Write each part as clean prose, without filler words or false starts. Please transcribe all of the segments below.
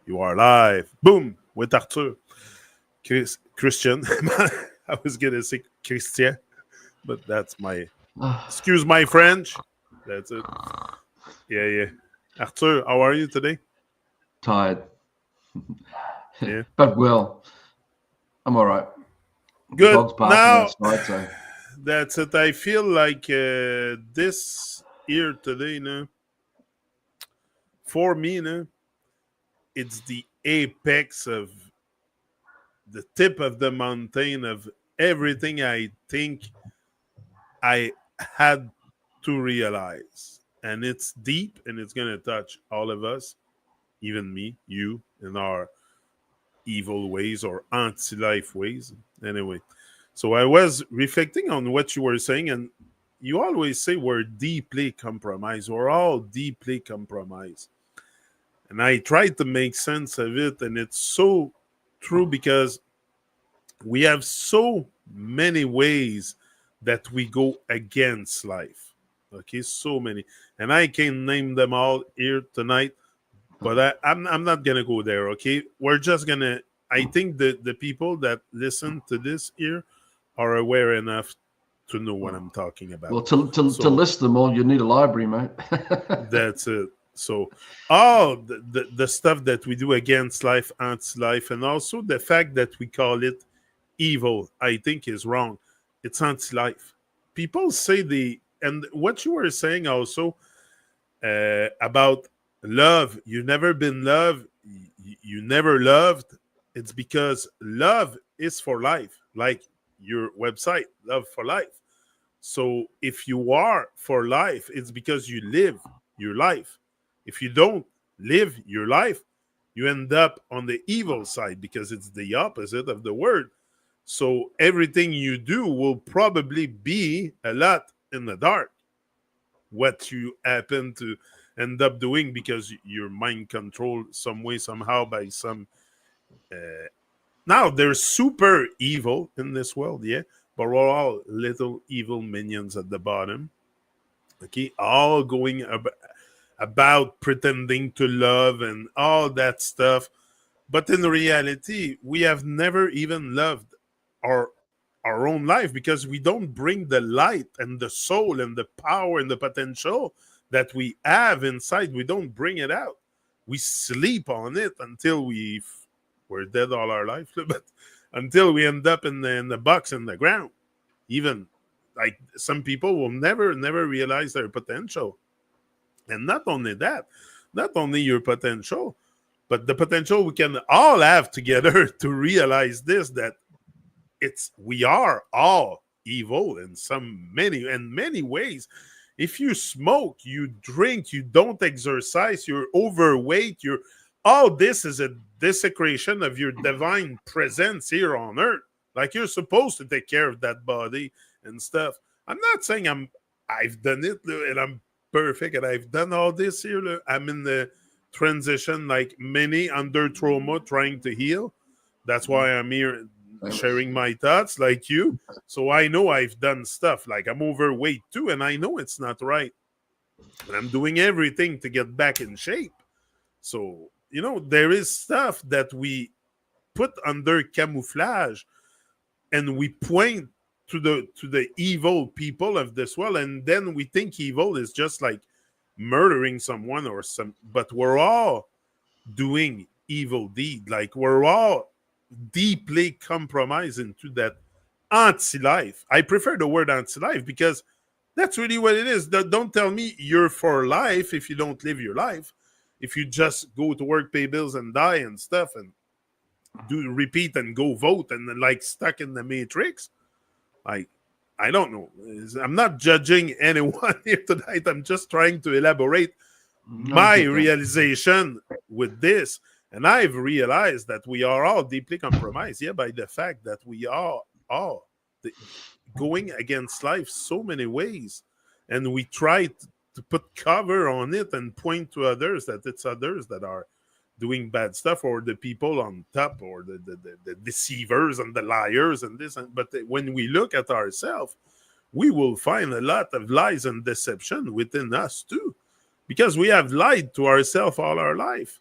You are live. Boom! With Arthur. Christian. I was going to say Cristian, but that's my. Excuse my French. That's it. Yeah, yeah. Arthur, how are you today? Tired, Yeah. but well, I'm all right. The Good. dog's barking Now, outside, so that's it. I feel like this year today, no, for me, no, it's the apex of the tip of the mountain of everything I think I had to realize. And it's deep and it's going to touch all of us, even me, you, in our evil ways or anti life ways. Anyway, so I was reflecting on what you were saying, and you always say we're deeply compromised. We're all deeply compromised. And I tried to make sense of it, and it's so true because we have so many ways that we go against life. Okay, so many. And I can name them all here tonight, but I'm not gonna go there. Okay, we're just gonna. I think the people that listen to this here are aware enough to know what I'm talking about. well to So list them all, you need a library, mate. that's it. So all the stuff that we do against life, anti-life, and also the fact that we call it evil, I think is wrong. It's anti-life. People say and what you were saying also about love. You've never been loved. You never loved. It's because love is for life, like your website, Love for Life. So if you are for life, it's because you live your life. If you don't live your life, you end up on the evil side because it's the opposite of the word. So everything you do will probably be a lot in the dark. What you happen to end up doing because your mind controlled some way, somehow by some. Uh, Now there's super evil in this world, yeah, but we're all little evil minions at the bottom. Okay, all going about pretending to love and all that stuff. But in reality, we have never even loved our our own life because we don't bring the light and the soul and the power and the potential that we have inside. We don't bring it out. We sleep on it until we're dead all our life, but until we end up in the box in the ground. Even like some people will never realize their potential. And not only that, not only your potential, but the potential we can all have together to realize this, that it's we are all evil in many ways. If you smoke, you drink, you don't exercise, you're overweight, you're all this is a desecration of your divine presence here on earth. Like you're supposed to take care of that body and stuff. I'm not saying I've done it and I'm perfect and I've done all this here. I'm in the transition like many under trauma trying to heal. That's why I'm here sharing my thoughts like you. So I know I've done stuff like I'm overweight too, and I know it's not right. And I'm doing everything to get back in shape. So, there is stuff that we put under camouflage and we point to the evil people of this world, and then we think evil is just like murdering someone or some, but we're all doing evil deed. Like we're all deeply compromised into that anti-life. I prefer the word anti-life because that's really what it is. Don't tell me you're for life if you don't live your life. If you just go to work, pay bills, and die and stuff, and do repeat and go vote, and then like stuck in the matrix, like I don't know. I'm not judging anyone here tonight. I'm just trying to elaborate I my get that. realization with this. And I've realized that we are all deeply compromised, yeah, by the fact that we are all going against life so many ways. And we try to put cover on it and point to others that it's others that are doing bad stuff, or the people on top, or the deceivers and the liars and this. But when we look at ourselves, we will find a lot of lies and deception within us too, because we have lied to ourselves all our life.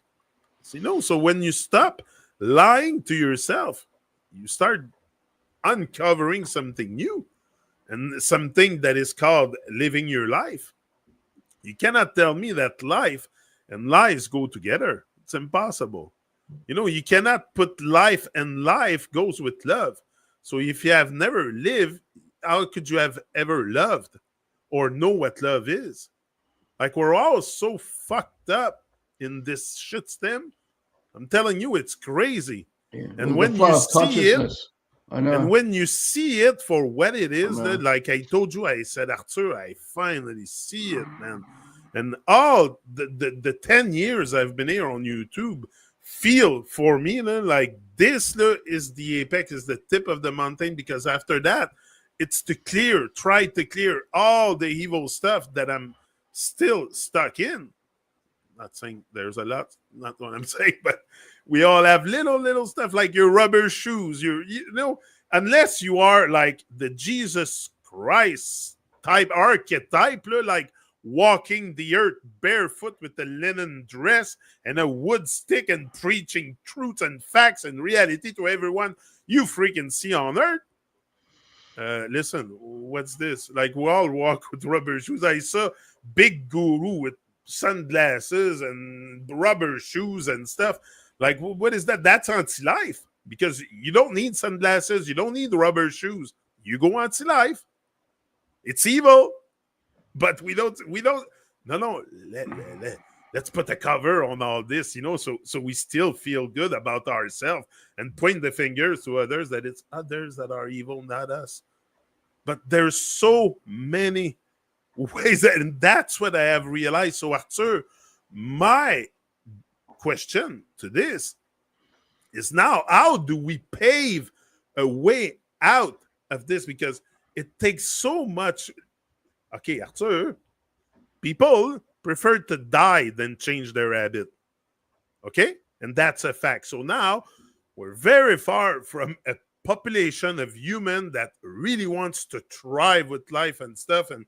So when you stop lying to yourself, you start uncovering something new and something that is called living your life. You cannot tell me that life and lies go together. It's impossible. You cannot put life, and life goes with love. So if you have never lived, how could you have ever loved or know what love is? Like, we're all so fucked up in this shit stem. I'm telling you, it's crazy. Yeah. And Well, the when you flow of see it, consciousness. I and know. when you see it for what it I is, know. like I told you, I said, Arthur, I finally see it, man. And all the 10 years I've been here on YouTube feel for me like this is the apex, is the tip of the mountain, because after that, it's to try to clear all the evil stuff that I'm still stuck in. Not saying there's a lot, not what I'm saying, but we all have little stuff, like your rubber shoes, unless you are like the Jesus Christ type archetype, like walking the earth barefoot with a linen dress and a wood stick and preaching truth and facts and reality to everyone you freaking see on earth. Listen, what's this? Like, we all walk with rubber shoes. I saw big guru with sunglasses and rubber shoes and stuff. Like, what is that? That's anti-life, because you don't need sunglasses, you don't need rubber shoes. You go anti-life. It's evil, but we don't. No. Let's put a cover on all this, so we still feel good about ourselves and point the fingers to others that it's others that are evil, not us. But there's so many ways, and that's what I have realized. So, Arthur, my question to this is, now, how do we pave a way out of this? Because it takes so much. Okay, Arthur, people prefer to die than change their habit. Okay? And that's a fact. So now we're very far from a population of human that really wants to thrive with life and stuff, and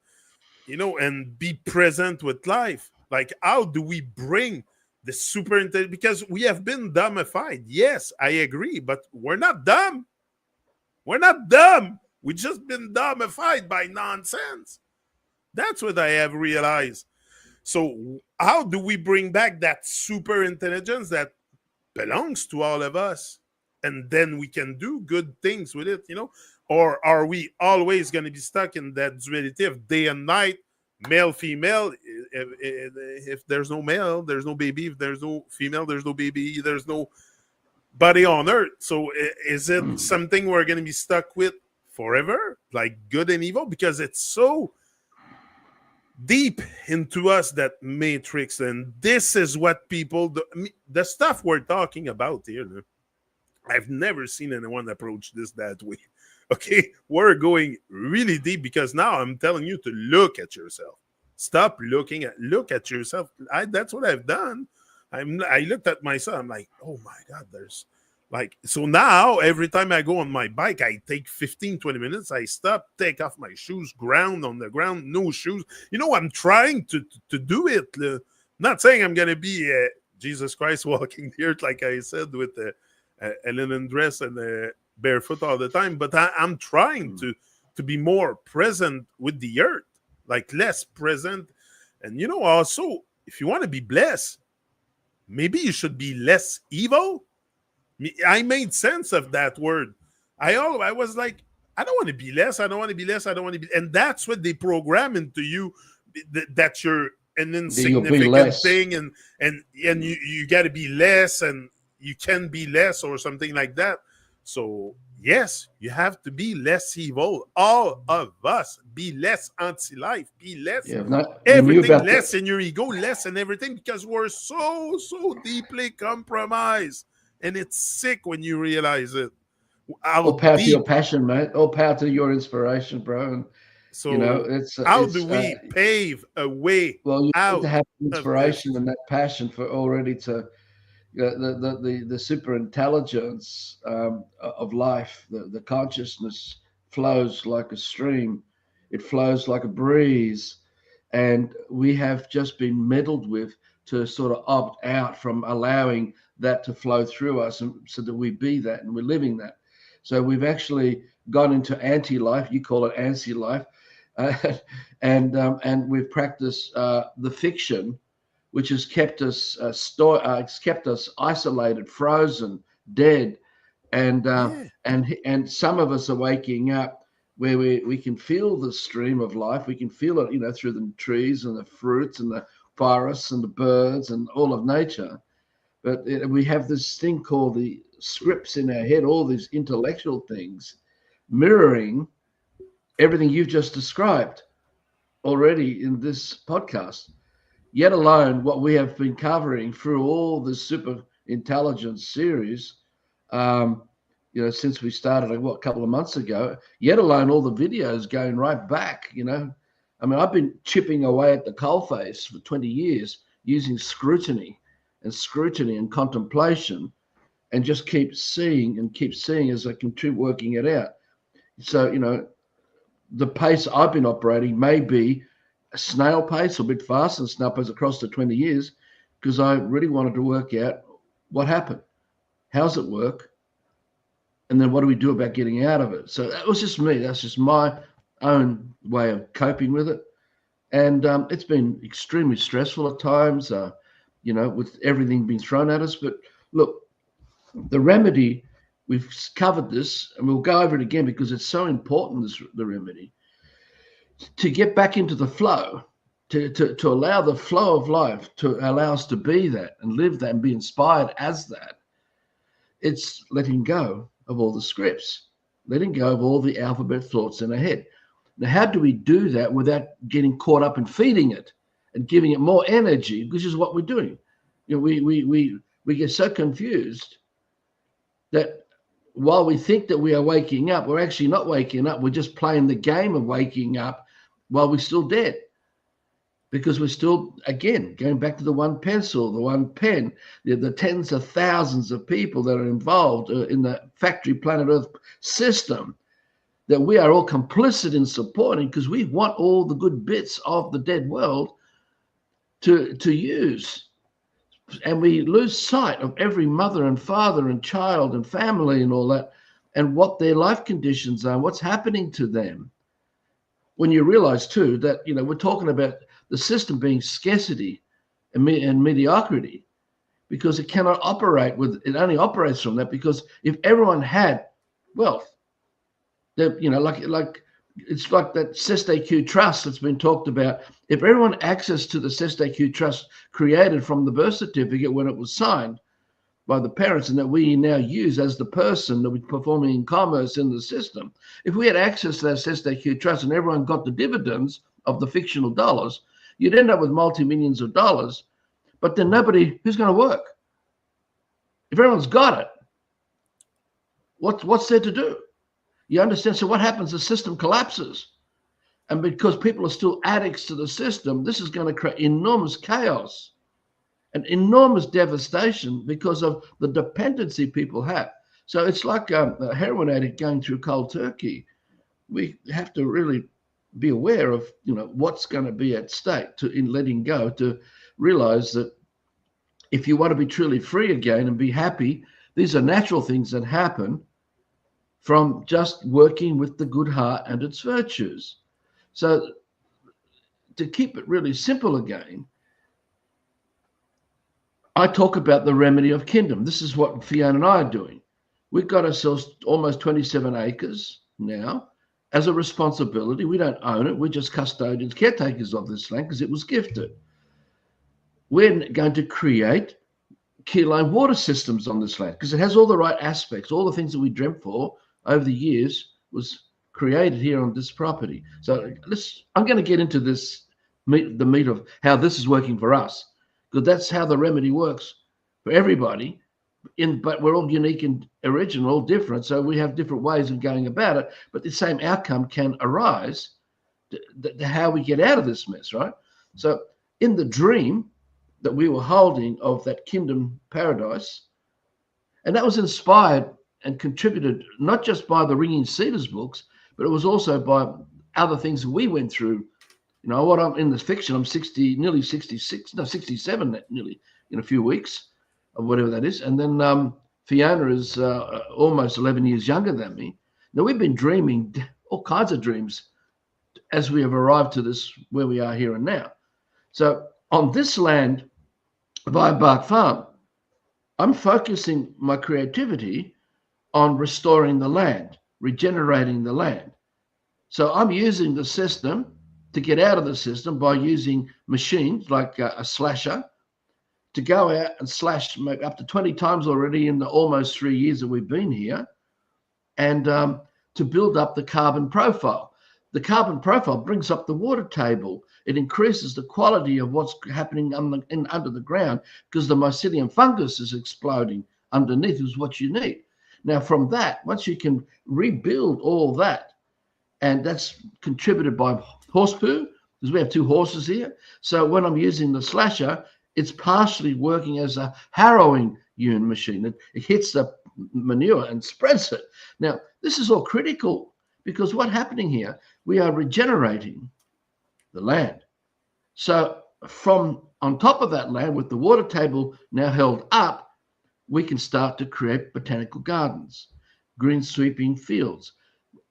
be present with life. Like, how do we bring the super intelligent? Because we have been dumbified. Yes, I agree, but we're not dumb. We're not dumb. We just been dumbified by nonsense. That's what I have realized. So how do we bring back that super intelligence that belongs to all of us, and then we can do good things with it? Or are we always going to be stuck in that duality of day and night, male, female? If there's no male, there's no baby. If there's no female, there's no baby. There's no body on earth. So is it something we're going to be stuck with forever, like good and evil? Because it's so deep into us, that matrix. And this is what people do. The stuff we're talking about here, I've never seen anyone approach this that way. Okay, we're going really deep, because now I'm telling you to look at yourself. Look at yourself. That's what I've done. I looked at myself. I'm like, oh my God, there's like, so now every time I go on my bike, I take 15-20 minutes. I stop, take off my shoes, ground on the ground, no shoes. I'm trying to do it. Not saying I'm gonna be Jesus Christ walking the earth, like I said, with a linen dress and barefoot all the time, but I'm trying to be more present with the earth, like less present. And also, if you want to be blessed, maybe you should be less evil. I made sense of that word. I was like, I don't want to be less. I don't want to be less. I don't want to be. And that's what they program into you, that you're an You'll be insignificant less. thing, and you got to be less, and you can be less, or something like that. So yes, you have to be less evil. All of us, be less anti-life, be less You knew everything, about less in your ego, less in everything, because we're so deeply compromised. And it's sick when you realize it. How all power to your deep. passion, mate. All power to your inspiration, bro. And So it's how do we pave a way well, you need to out have of this? inspiration and that passion for already to the super intelligence of life. The consciousness flows like a stream. It flows like a breeze, and we have just been meddled with to sort of opt out from allowing that to flow through us, and so that we be that and we're living that. So we've actually gone into anti-life. You call it anti-life, and we've practiced the fiction, which has kept us it's kept us isolated, frozen, dead, and Yeah. and some of us are waking up where we can feel the stream of life. We can feel it, through the trees and the fruits and the forests and the birds and all of nature. But we have this thing called the scripts in our head, all these intellectual things mirroring everything you've just described already in this podcast, yet alone what we have been covering through all this super intelligence series, since we started, a couple of months ago, yet alone all the videos going right back. I mean, I've been chipping away at the coalface for 20 years using scrutiny and contemplation, and just keep seeing as I can keep working it out. So, the pace I've been operating may be a snail pace or a bit faster than snail pace across the 20 years, because I really wanted to work out what happened, how's it work, and then what do we do about getting out of it. So that was just me. That's just my own way of coping with it. And it's been extremely stressful at times, with everything being thrown at us. But look, the remedy, we've covered this, and we'll go over it again because it's so important, the remedy, to get back into the flow, to allow the flow of life to allow us to be that and live that and be inspired as that. It's letting go of all the scripts, letting go of all the alphabet thoughts in our head. Now, how do we do that without getting caught up in feeding it and giving it more energy, which is what we're doing? We get so confused that while we think that we are waking up, we're actually not waking up. We're just playing the game of waking up while we're still dead, because we're still, again, going back to the one pencil, the one pen, the tens of thousands of people that are involved in the factory planet Earth system that we are all complicit in supporting, because we want all the good bits of the dead world to use. And we lose sight of every mother and father and child and family and all that, and what their life conditions are, what's happening to them. When you realize too that, we're talking about the system being scarcity and mediocrity, because it cannot operate it only operates from that, because if everyone had wealth, that, like it's like that CESTQ trust that's been talked about. If everyone access to the CESTQ trust created from the birth certificate when it was signed by the parents, and that we now use as the person that we're performing in commerce in the system, if we had access to that CESTQ trust and everyone got the dividends of the fictional dollars, you'd end up with multi-millions of dollars, but then who's going to work? If everyone's got it, what's there to do? You understand? So what happens? The system collapses. And because people are still addicts to the system, this is going to create enormous chaos and enormous devastation because of the dependency people have. So it's like a heroin addict going through cold turkey. We have to really be aware of, what's going to be at stake in letting go, to realize that if you want to be truly free again and be happy, these are natural things that happen from just working with the good heart and its virtues. So to keep it really simple again, I talk about the remedy of kingdom. This is what Fiona and I are doing. We've got ourselves almost 27 acres now as a responsibility. We don't own it. We're just custodians, caretakers of this land because it was gifted. We're going to create keyline water systems on this land because it has all the right aspects, all the things that we dreamt for over the years was created here on this property. So I'm going to get into this, the meat of how this is working for us, because that's how the remedy works for everybody. But we're all unique and original, all different. So we have different ways of going about it, but the same outcome can arise to how we get out of this mess, right? So in the dream that we were holding of that kingdom paradise, and that was inspired and contributed not just by the Ringing Cedars books, but it was also by other things that we went through You know what? I'm in the fiction. I'm 60, nearly 66, no, 67, nearly in a few weeks, or whatever that is. And then Fiona is almost 11 years younger than me. Now we've been dreaming all kinds of dreams as we have arrived to this where we are here and now. So on this land of Bark Farm, I'm focusing my creativity on restoring the land, regenerating the land. So I'm using the system to get out of the system by using machines like a slasher to go out and slash up to 20 times already in the almost 3 years that we've been here, and to build up the carbon profile. The carbon profile brings up the water table. It increases the quality of what's happening under the ground, because the mycelium fungus is exploding underneath is what you need. Now from that, once you can rebuild all that, and that's contributed by horse poo, because we have 2 horses here. So when I'm using the slasher, it's partially working as a harrowing unit machine. It hits the manure and spreads it. Now, this is all critical, because what's happening here, we are regenerating the land. So from on top of that land, with the water table now held up, we can start to create botanical gardens, green sweeping fields,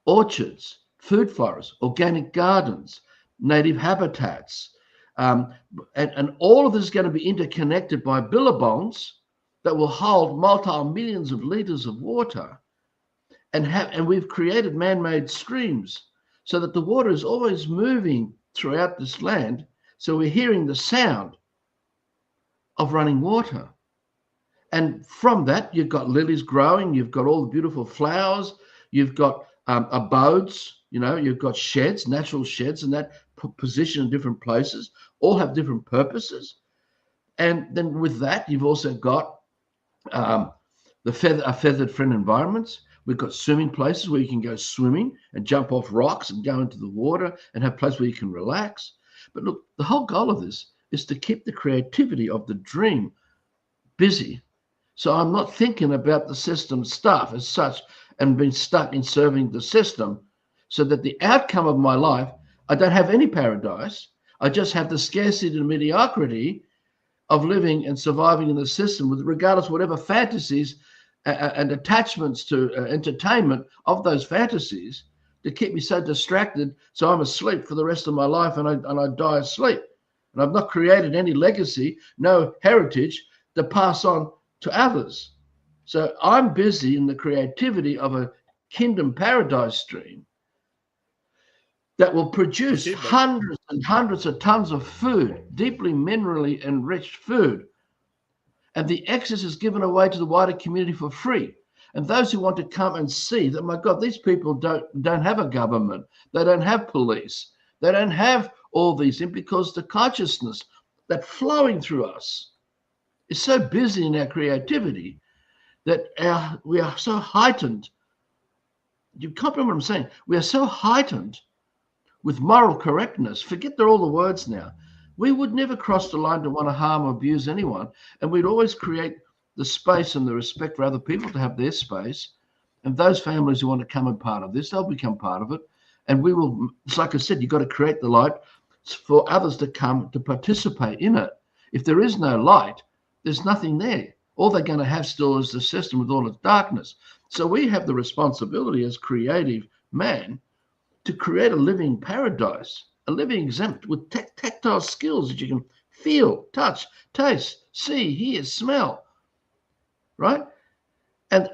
orchards, food forests, organic gardens, native habitats. And all of this is going to be interconnected by billabongs that will hold multi-millions of liters of water. And we've created man-made streams so that the water is always moving throughout this land. So we're hearing the sound of running water. And from that, you've got lilies growing, you've got all the beautiful flowers, you've got abodes, you've got sheds, natural sheds, and that position in different places, all have different purposes. And then with that, you've also got feathered friend environments. We've got swimming places where you can go swimming and jump off rocks and go into the water and have places where you can relax. But look, the whole goal of this is to keep the creativity of the dream busy. So I'm not thinking about the system stuff as such and being stuck in serving the system, so that the outcome of my life, I don't have any paradise. I just have the scarcity and mediocrity of living and surviving in the system, with regardless of whatever fantasies and attachments to entertainment of those fantasies to keep me so distracted, so I'm asleep for the rest of my life, and I die asleep. And I've not created any legacy, no heritage to pass on to others. So I'm busy in the creativity of a kingdom paradise stream that will produce hundreds and hundreds of tons of food, deeply minerally enriched food. And the excess is given away to the wider community for free. And those who want to come and see that, my God, these people don't have a government. They don't have police. They don't have all these things, because the consciousness that flowing through us is so busy in our creativity that we are so heightened. You comprehend what I'm saying? We are so heightened with moral correctness. Forget all the words now. We would never cross the line to want to harm or abuse anyone. And we'd always create the space and the respect for other people to have their space. And those families who want to come and part of this, they'll become part of it. And we will, it's like I said, you've got to create the light for others to come to participate in it. If there is no light, there's nothing there. All they're going to have still is the system with all its darkness. So we have the responsibility as creative man to create a living paradise, a living exempt with tactile skills that you can feel, touch, taste, see, hear, smell, right? And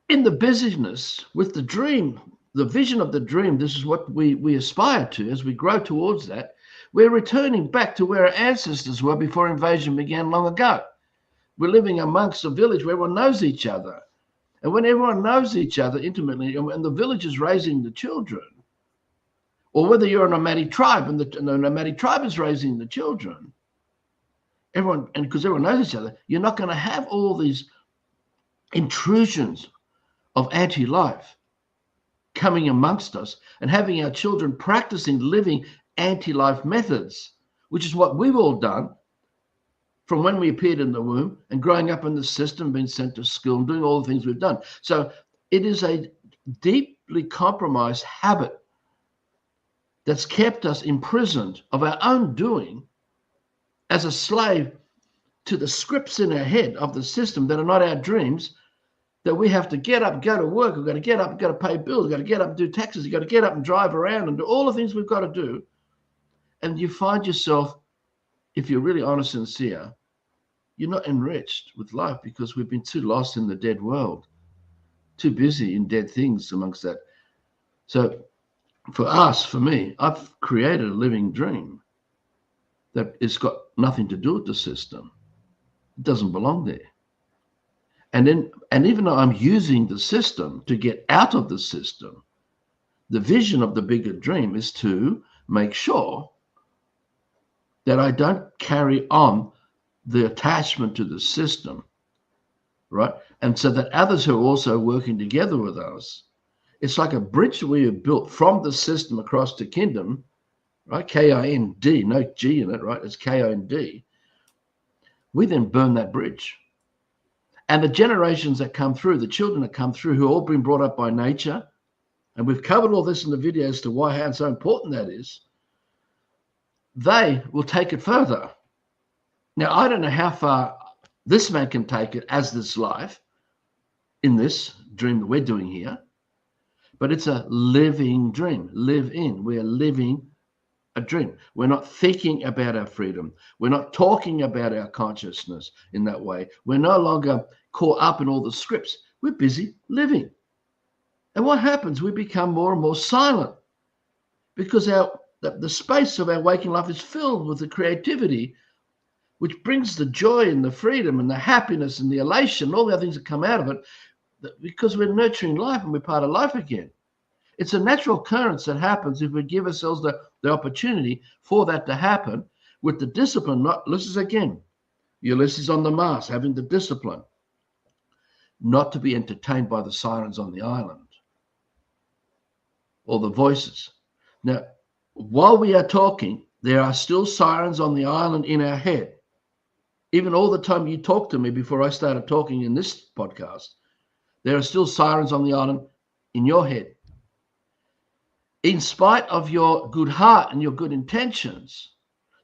in the busyness with the dream, the vision of the dream, this is what we aspire to as we grow towards that. We're returning back to where our ancestors were before invasion began long ago. We're living amongst a village where everyone knows each other. And when everyone knows each other intimately, and the village is raising the children, or whether you're a nomadic tribe and the nomadic tribe is raising the children, everyone, and because everyone knows each other, you're not going to have all these intrusions of anti-life coming amongst us and having our children practicing living anti-life methods, which is what we've all done from when we appeared in the womb and growing up in the system, being sent to school and doing all the things we've done. So it is a deeply compromised habit that's kept us imprisoned of our own doing as a slave to the scripts in our head of the system that are not our dreams, that we have to get up, go to work, we've got to get up, we've got to pay bills, we've got to get up and do taxes, you've got to get up and drive around and do all the things we've got to do. And you find yourself, if you're really honest and sincere, you're not enriched with life because we've been too lost in the dead world, too busy in dead things amongst that. So for us, for me, I've created a living dream that has got nothing to do with the system. It doesn't belong there. And even though I'm using the system to get out of the system, the vision of the bigger dream is to make sure that I don't carry on the attachment to the system, right? And so that others who are also working together with us, it's like a bridge we have built from the system across to kingdom, right? K-I-N-D, no G in it, right? It's K-I-N-D. We then burn that bridge. And the generations that come through, the children that come through, who have all been brought up by nature, and we've covered all this in the video as to why, how so important that is, they will take it further. Now, I don't know how far this man can take it as this life in this dream that we're doing here, but it's a living dream. Live in. We are living a dream. We're not thinking about our freedom. We're not talking about our consciousness in that way. We're no longer caught up in all the scripts. We're busy living. And what happens? We become more and more silent because the space of our waking life is filled with the creativity, which brings the joy and the freedom and the happiness and the elation and all the other things that come out of it, because we're nurturing life and we're part of life again. It's a natural occurrence that happens if we give ourselves the opportunity for that to happen with the discipline. This is again, Ulysses on the Mars, having the discipline not to be entertained by the sirens on the island or the voices. Now, while we are talking, there are still sirens on the island in our head. Even all the time you talked to me before I started talking in this podcast, there are still sirens on the island in your head. In spite of your good heart and your good intentions,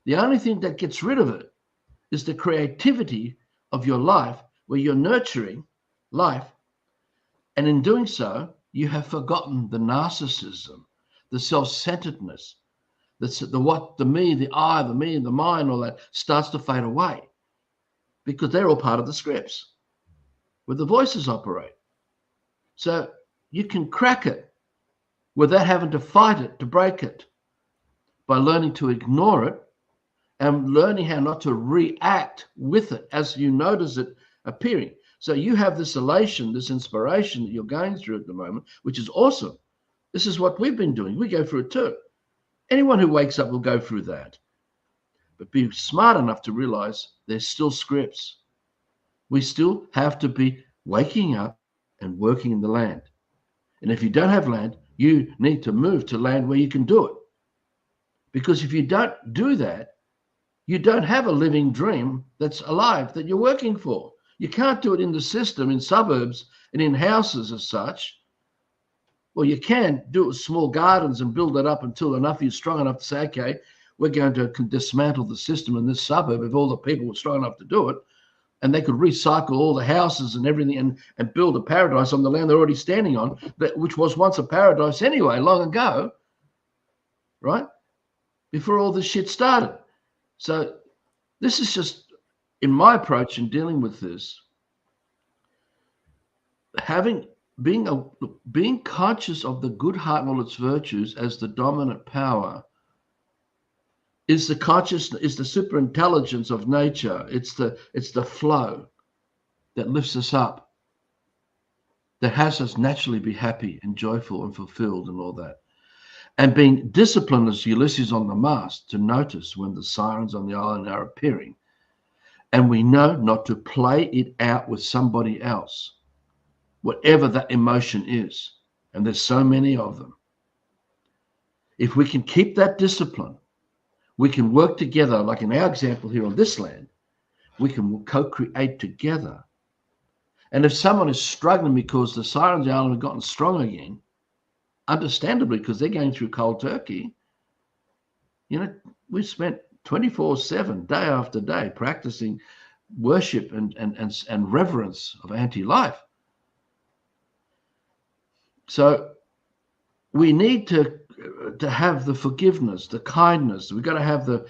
the only thing that gets rid of it is the creativity of your life, where you're nurturing life. And in doing so, you have forgotten the narcissism, the self-centeredness, the me, the I, the me, the mine, all that starts to fade away because they're all part of the scripts where the voices operate. So you can crack it without having to fight it, to break it, by learning to ignore it and learning how not to react with it as you notice it appearing. So you have this elation, this inspiration that you're going through at the moment, which is awesome. This is what we've been doing. We go through it too. Anyone who wakes up will go through that. But be smart enough to realize there's still scripts. We still have to be waking up and working in the land. And if you don't have land, you need to move to land where you can do it. Because if you don't do that, you don't have a living dream that's alive, that you're working for. You can't do it in the system, in suburbs, and in houses as such. Well, you can do it with small gardens and build it up until enough of you strong enough to say, okay, we're going to dismantle the system in this suburb if all the people were strong enough to do it. And they could recycle all the houses and everything and build a paradise on the land they're already standing on, which was once a paradise anyway, long ago, right? Before all this shit started. So this is just, in my approach in dealing with this, being conscious of the good heart and all its virtues as the dominant power is the consciousness, is the super intelligence of nature. It's the flow that lifts us up, that has us naturally be happy and joyful and fulfilled and all that. And being disciplined as Ulysses on the mast to notice when the sirens on the island are appearing. And we know not to play it out with somebody else, whatever that emotion is. And there's so many of them. If we can keep that discipline, we can work together, like in our example here on this land, we can co-create together. And if someone is struggling because the sirens of the island have gotten strong again, understandably, because they're going through cold turkey, You know, we spent 24/7, day after day, practicing worship and reverence of anti-life. So we need to have the forgiveness, the kindness. We've got to have the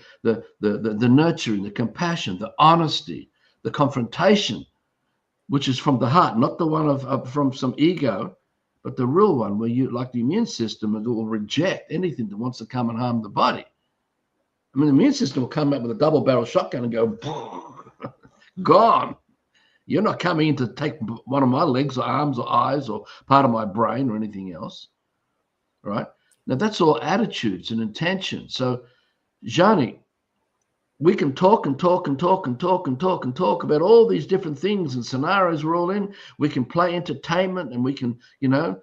nurturing, the compassion, the honesty, the confrontation, which is from the heart, not the one of from some ego, but the real one where you, like the immune system, it will reject anything that wants to come and harm the body. I mean, the immune system will come up with a double-barrel shotgun and go, gone. You're not coming in to take one of my legs or arms or eyes or part of my brain or anything else, right? Now, that's all attitudes and intention. So, Jani, we can talk and talk and talk and talk and talk and talk about all these different things and scenarios we're all in. We can play entertainment and we can, you know,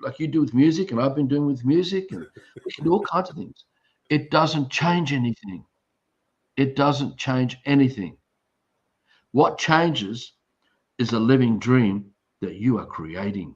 like you do with music and I've been doing with music, and we can do all kinds of things. It doesn't change anything. It doesn't change anything. What changes is a living dream that you are creating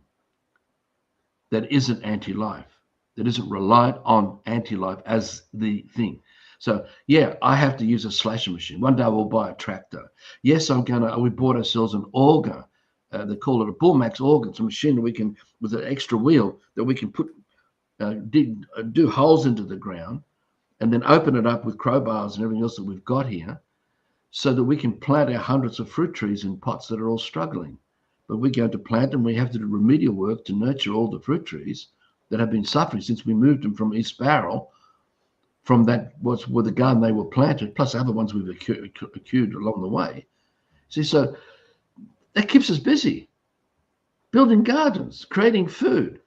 that isn't anti-life, that isn't reliant on anti-life as the thing. So, yeah, I have to use a slasher machine. One day we'll buy a tractor. Yes, we bought ourselves an auger. They call it a Bullmax auger. It's a machine that we can, with an extra wheel, that we can put, do holes into the ground and then open it up with crowbars and everything else that we've got here so that we can plant our hundreds of fruit trees in pots that are all struggling. But we're going to plant them. We have to do remedial work to nurture all the fruit trees that have been suffering since we moved them from East Barrel, from that was where the garden they were planted, plus other ones we've accrued along the way. See, so that keeps us busy, building gardens, creating food,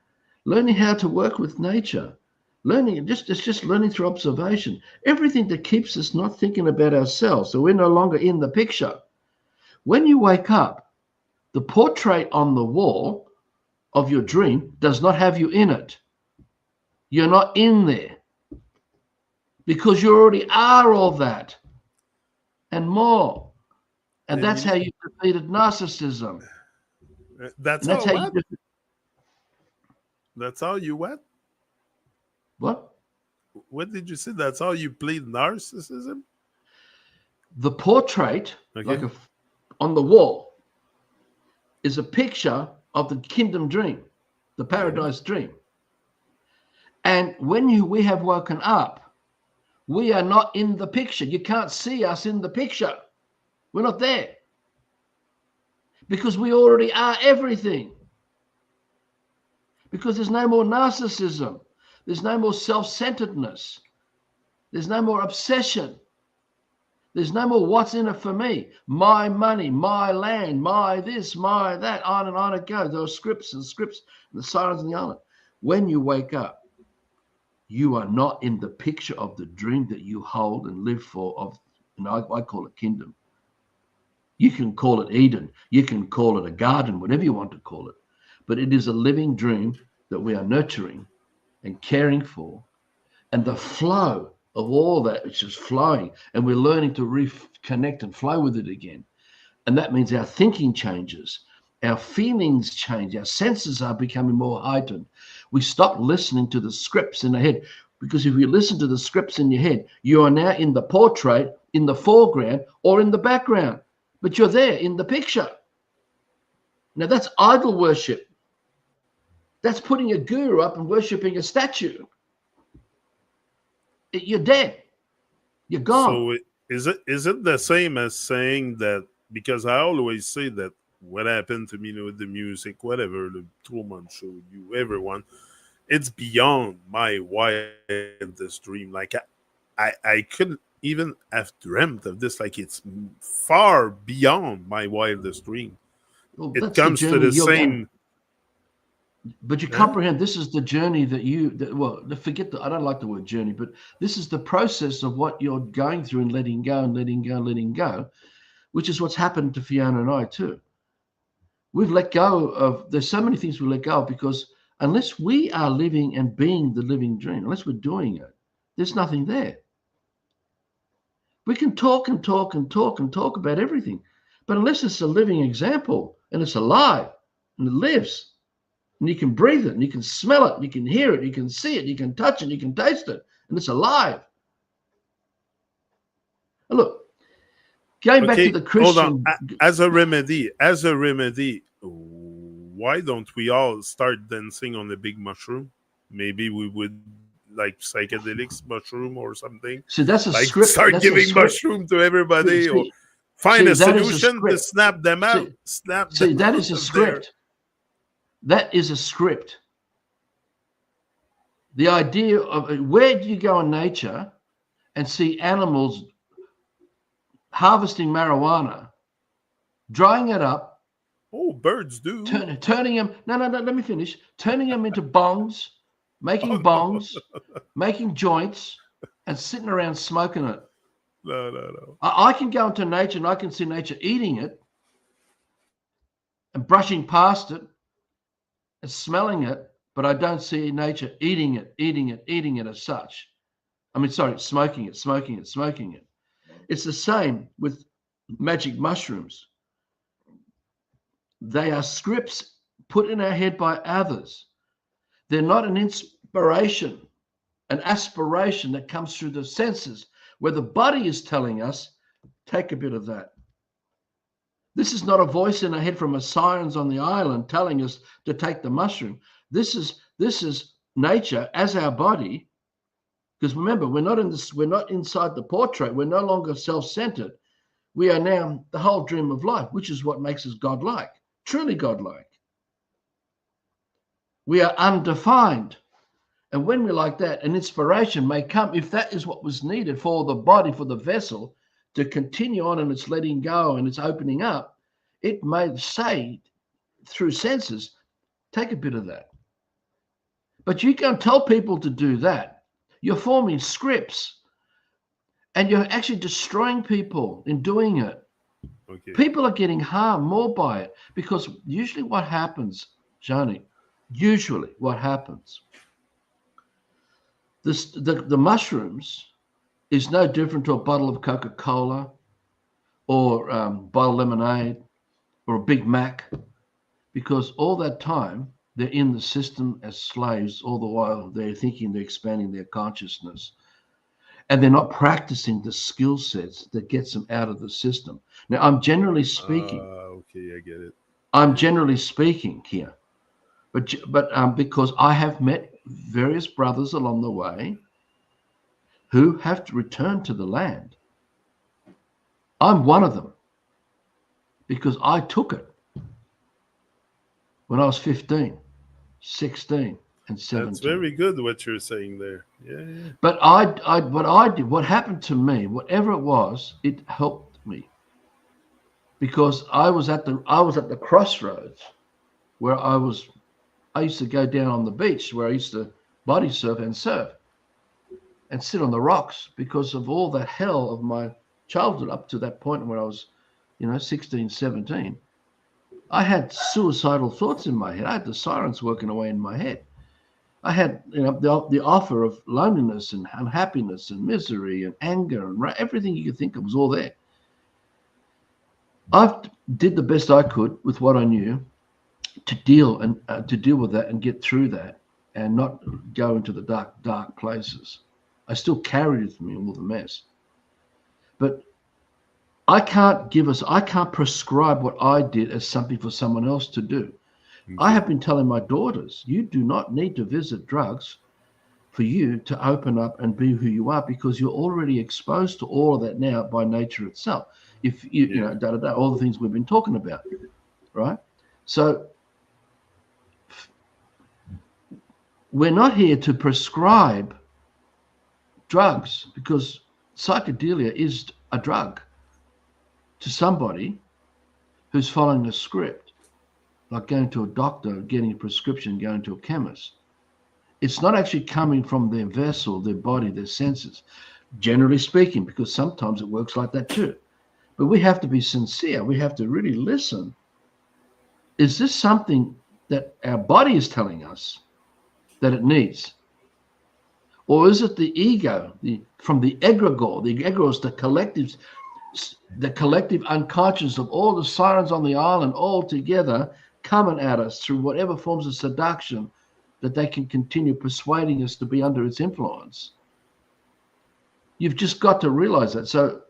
learning how to work with nature, it's just learning through observation. Everything that keeps us not thinking about ourselves, so we're no longer in the picture. When you wake up, the portrait on the wall of your dream does not have you in it. You're not in there because you already are all that and more. And that's how you defeated narcissism. That's how what? That's how you what? What? What did you say? That's how you plead narcissism? The portrait, okay, on the wall, is a picture of the kingdom dream, the paradise dream. And when we have woken up, we are not in the picture. You can't see us in the picture. We're not there. Because we already are everything. Because there's no more narcissism. There's no more self-centeredness. There's no more obsession. There's no more what's in it for me. My money, my land, my this, my that, on it goes. There are scripts and the sirens in the island. When you wake up, you are not in the picture of the dream that you hold and live for. I call it kingdom. You can call it Eden. You can call it a garden, whatever you want to call it. But it is a living dream that we are nurturing and caring for. And the flow of all that, it's just flowing. And we're learning to reconnect and flow with it again. And that means our thinking changes. Our feelings change. Our senses are becoming more heightened. We stop listening to the scripts in the head. Because if you listen to the scripts in your head, you are now in the portrait, in the foreground, or in the background. But you're there in the picture. Now that's idol worship. That's putting a guru up and worshipping a statue. You're dead. You're gone. So is it the same as saying that, because I always say that what happened to me with the music, whatever, the TruMon show, you, everyone, it's beyond my wildest dream. Like I couldn't even have dreamt of this. Like it's far beyond my wildest dream. Well, it comes to the same. But you comprehend this is the journey I don't like the word journey, but this is the process of what you're going through and letting go and letting go, letting go, which is what's happened to Fiona and I too. We've let go of, there's so many things we let go of because unless we are living and being the living dream, unless we're doing it, there's nothing there. We can talk and talk and talk and talk about everything, but unless it's a living example and it's alive and it lives, and you can breathe it, and you can smell it, and you can hear it, you can see it, you can touch it, you can taste it, and it's alive. Look, going back to Okay, the hold on. Christian. As a remedy, why don't we all start dancing on a big mushroom? Maybe we would like psychedelics mushroom or something. See, that's a Like script. start That's a giving script. mushroom to See, everybody, or see, find see, a that is a solution to script. snap them out. See, Snap see, them that out is a of there. script. That is a script. The idea of where do you go in nature and see animals harvesting marijuana, drying it up, Oh, birds do. turning them. No, let me finish. Turning them into bongs, Oh making no, bongs, making joints, and sitting around smoking it. no. I can go into nature and I can see nature eating it and brushing past it and smelling it, but I don't see nature eating it as such. I mean, sorry, smoking it. It's the same with magic mushrooms. They are scripts put in our head by others. They're not an inspiration, an aspiration that comes through the senses, where the body is telling us, take a bit of that. This is not a voice in our head from a sirens on the island telling us to take the mushroom. This is nature as our body. Because remember, we're not inside the portrait. We're no longer self-centered. We are now the whole dream of life, which is what makes us godlike, truly godlike. We are undefined. And when we're like that, an inspiration may come, if that is what was needed for the body, for the vessel to continue on and it's letting go and it's opening up, it may say through senses, take a bit of that. But you can't tell people to do that. You're forming scripts and you're actually destroying people in doing it. Okay. People are getting harmed more by it because usually what happens, Johnny, the mushrooms is no different to a bottle of Coca-Cola or bottled lemonade or a Big Mac, because all that time they're in the system as slaves, all the while they're thinking they're expanding their consciousness. And they're not practicing the skill sets that gets them out of the system. Now, I'm generally speaking. Okay, I get it. I'm generally speaking here, but because I have met various brothers along the way who have to return to the land. I'm one of them because I took it when I was 15, 16, and 17. That's very good what you're saying there. Yeah. But what happened to me, whatever it was, it helped me because I was at the crossroads where I used to go down on the beach where I used to body surf and sit on the rocks because of all the hell of my childhood up to that point when I was, 16, 17. I had suicidal thoughts in my head. I had the sirens working away in my head. I had, the offer of loneliness and unhappiness and misery and anger and everything you could think of was all there. I did the best I could with what I knew to deal with that and get through that and not go into the dark places. I still carried with me all the mess. But I can't prescribe what I did as something for someone else to do. Okay. I have been telling my daughters, you do not need to visit drugs for you to open up and be who you are because you're already exposed to all of that now by nature itself. If you all the things we've been talking about, right? So we're not here to prescribe drugs because psychedelia is a drug to somebody who's following a script, like going to a doctor, getting a prescription, going to a chemist. It's not actually coming from their vessel, their body, their senses, generally speaking, because sometimes it works like that too. But we have to be sincere. We have to really listen. Is this something that our body is telling us that it needs? Or is it the ego, from the egregore? The egregore is the collective unconscious of all the sirens on the island all together coming at us through whatever forms of seduction that they can continue persuading us to be under its influence. You've just got to realize that. So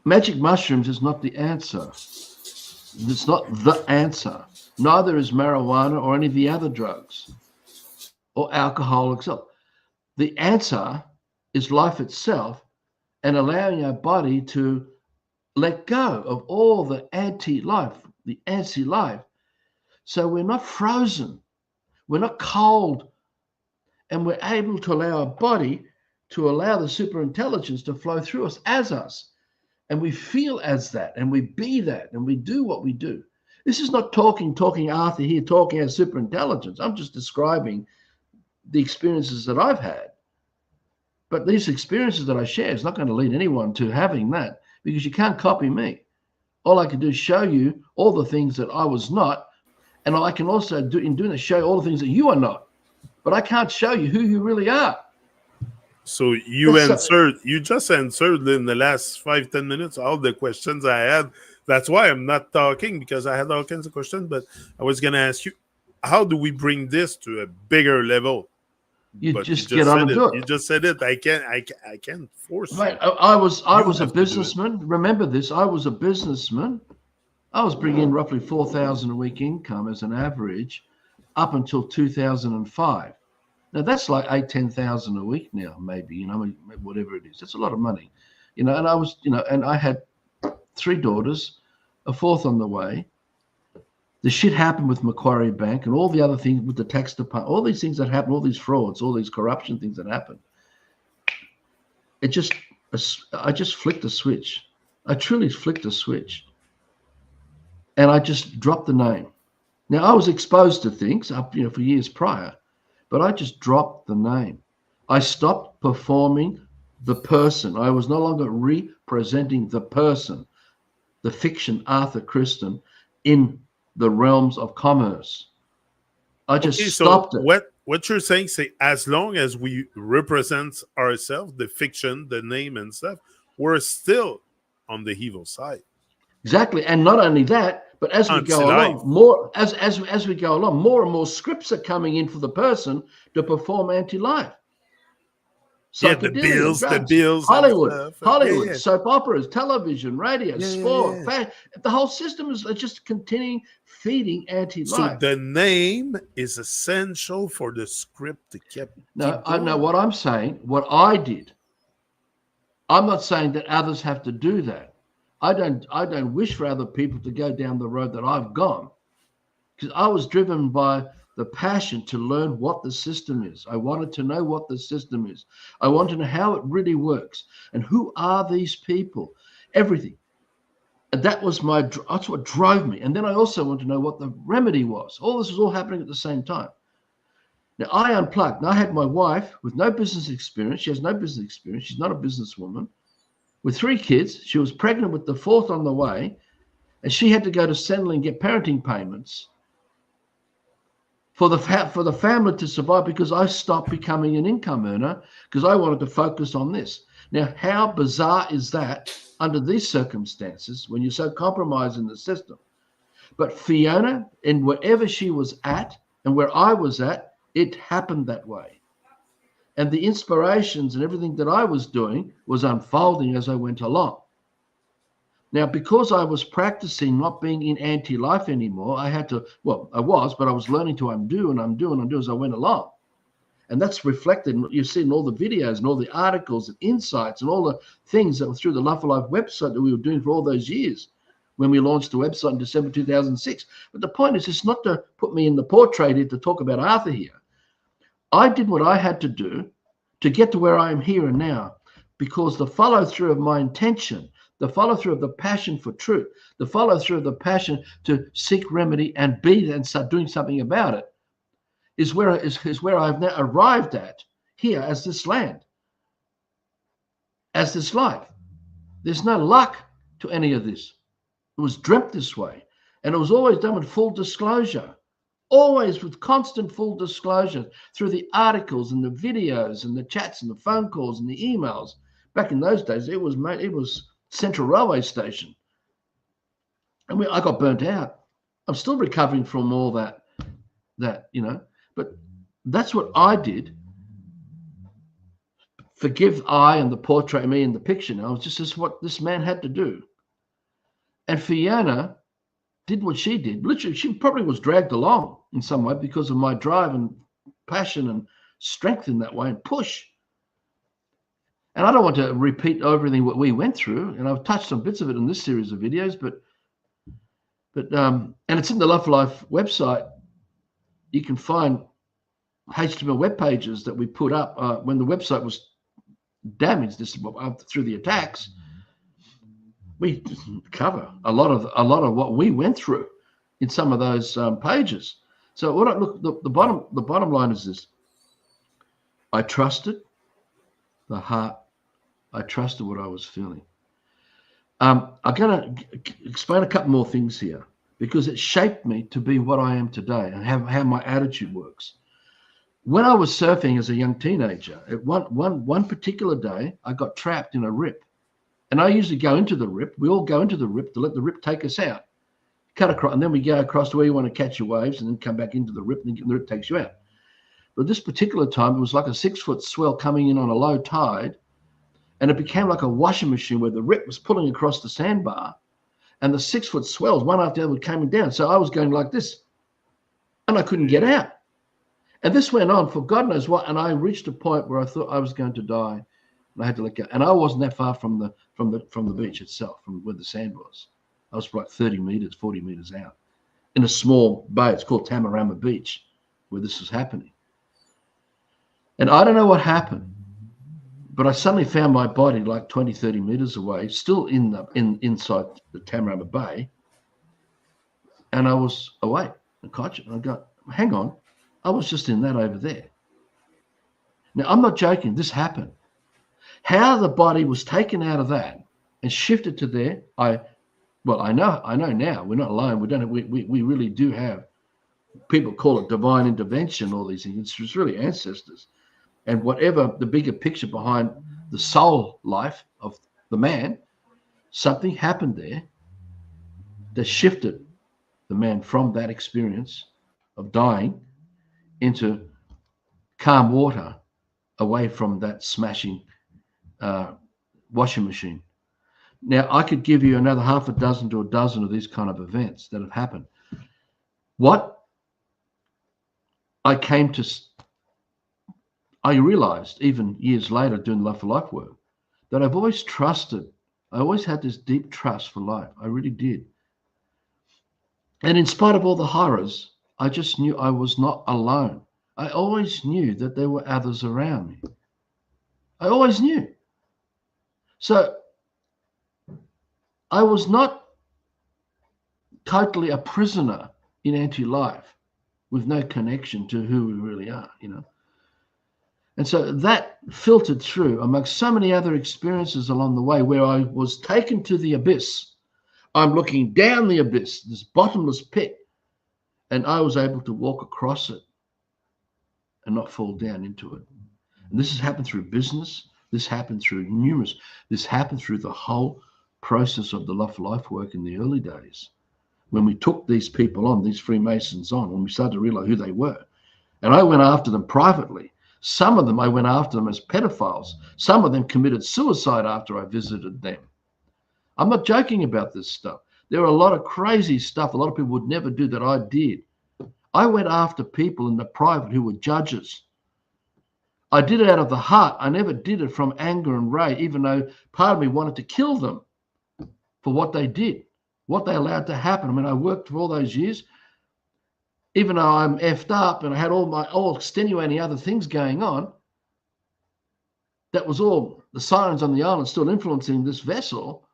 Magic mushrooms is not the answer. It's not the answer. Neither is marijuana or any of the other drugs or alcohol itself. The answer is life itself and allowing our body to let go of all the anti-life, the anti-life. So we're not frozen, we're not cold, and we're able to allow our body to allow the superintelligence to flow through us as us. And we feel as that, and we be that, and we do what we do. This is not talking Arthur here, talking as superintelligence. I'm just describing the experiences that I've had. But these experiences that I share is not going to lead anyone to having that, because you can't copy me. All I can do is show you all the things that I was not, and I can also do in doing it show you all the things that you are not. But I can't show you who you really are. So you just answered in the last 5-10 minutes all the questions I had. That's why I'm not talking, because I had all kinds of questions. But I was going to ask you, how do we bring this to a bigger level? You just get on and do it. You just said it. I can't force it. Mate, I was a businessman. Remember this. I was a businessman. I was bringing in roughly $4,000 a week income as an average up until 2005. Now that's like $10,000 a week now, maybe, whatever it is. That's a lot of money, and I was, and I had 3 daughters, a 4th on the way. The shit happened with Macquarie Bank and all the other things with the tax department, all these things that happened, all these frauds, all these corruption things that happened. I just flicked a switch. I truly flicked a switch. And I just dropped the name. Now, I was exposed to things up, for years prior, but I just dropped the name. I stopped performing the person. I was no longer representing the person, the fiction Arthur Cristian, in the realms of commerce. I just stopped it. What you're saying, as long as we represent ourselves, the fiction, the name and stuff, we're still on the evil side. Exactly. And not only that, but as we go along, as we go along, more and more scripts are coming in for the person to perform anti-life. Yeah, the bills, Hollywood, soap operas, television, radio, sport, fashion. The whole system is just continuing feeding anti-life. So the name is essential for the script to keep. No, I know what I'm saying. What I did. I'm not saying that others have to do that. I don't wish for other people to go down the road that I've gone, because I was driven by the passion to learn what the system is. I wanted to know what the system is. I wanted to know how it really works and who are these people, everything. And that's what drove me. And then I also wanted to know what the remedy was. All this was all happening at the same time. Now I unplugged. Now I had my wife with no business experience. She has no business experience. She's not a businesswoman. With 3 kids, she was pregnant with the 4th on the way, and she had to go to Centrelink and get parenting payments for the family to survive, because I stopped becoming an income earner because I wanted to focus on this. Now, how bizarre is that under these circumstances when you're so compromised in the system? But Fiona, and wherever she was at and where I was at, it happened that way. And the inspirations and everything that I was doing was unfolding as I went along. Now, because I was practicing not being in anti-life anymore, I had to, well, I was learning to undo as I went along. And that's reflected, you see in all the videos and all the articles and insights and all the things that were through the Love for Life website that we were doing for all those years when we launched the website in December 2006. But the point is, it's not to put me in the portrait here to talk about Arthur here. I did what I had to do to get to where I am here and now, because the follow-through of my intention, the follow-through of the passion for truth, the follow-through of the passion to seek remedy and be and start doing something about it is where I've now arrived at here as this land, as this life. There's no luck to any of this. It was dreamt this way, and it was always done with full disclosure, always with constant full disclosure through the articles and the videos and the chats and the phone calls and the emails. Back in those days, it was Central Railway Station. And I got burnt out. I'm still recovering from all that, but that's what I did forgive I and the portrait me in the picture now. It's just what this man had to do. And Fiona did what she did. Literally, she probably was dragged along in some way because of my drive and passion and strength in that way and push. And I don't want to repeat everything what we went through, and I've touched on bits of it in this series of videos, but and it's in the Love for Life website. You can find HTML web pages that we put up when the website was damaged through the attacks. We cover a lot of what we went through in some of those pages. So the bottom line is this: I trusted the heart. I trusted what I was feeling. I'm going to explain a couple more things here because it shaped me to be what I am today and how my attitude works. When I was surfing as a young teenager, one particular day, I got trapped in a rip. And I usually go into the rip. We all go into the rip to let the rip take us out. Cut across, and then we go across to where you want to catch your waves and then come back into the rip, and the rip takes you out. But this particular time, it was like a 6-foot swell coming in on a low tide, and it became like a washing machine where the rip was pulling across the sandbar, and the 6-foot swells, one after the other, were coming down. So I was going like this, and I couldn't get out. And this went on for God knows what, and I reached a point where I thought I was going to die, and I had to let go. And I wasn't that far from the beach itself, from where the sand was. I was like 30 meters, 40 meters out in a small bay. It's called Tamarama Beach, where this was happening. And I don't know what happened, but I suddenly found my body like 20, 30 meters away, still inside the Tamarama Bay. And I was awake and conscious. And I go, hang on, I was just in that over there. Now, I'm not joking. This happened. How the body was taken out of that and shifted to there, I know now. We're not alone. We really do have. People call it divine intervention. All these things. It's really ancestors, and whatever the bigger picture behind the soul life of the man, something happened there that shifted the man from that experience of dying into calm water, away from that smashing washing machine. Now, I could give you another half a dozen to a dozen of these kind of events that have happened. What I realized even years later doing Love for Life work, that I've always trusted. I always had this deep trust for life. I really did. And in spite of all the horrors, I just knew I was not alone. I always knew that there were others around me. I always knew. So I was not totally a prisoner in anti-life with no connection to who we really are, And so that filtered through amongst so many other experiences along the way where I was taken to the abyss. I'm looking down the abyss, this bottomless pit, and I was able to walk across it and not fall down into it. And this has happened through business. This happened through this happened through the whole process of the Love for Life work in the early days. When we took these people on, these Freemasons on, when we started to realize who they were. And I went after them privately. Some of them, I went after them as pedophiles. Some of them committed suicide after I visited them. I'm not joking about this stuff. There are a lot of crazy stuff a lot of people would never do that I did. I went after people in the private who were judges. I did it out of the heart. I never did it from anger and rage, even though part of me wanted to kill them for what they did, what they allowed to happen. I mean, I worked for all those years, even though I'm effed up and I had all extenuating other things going on. That was all the sirens on the island still influencing this vessel.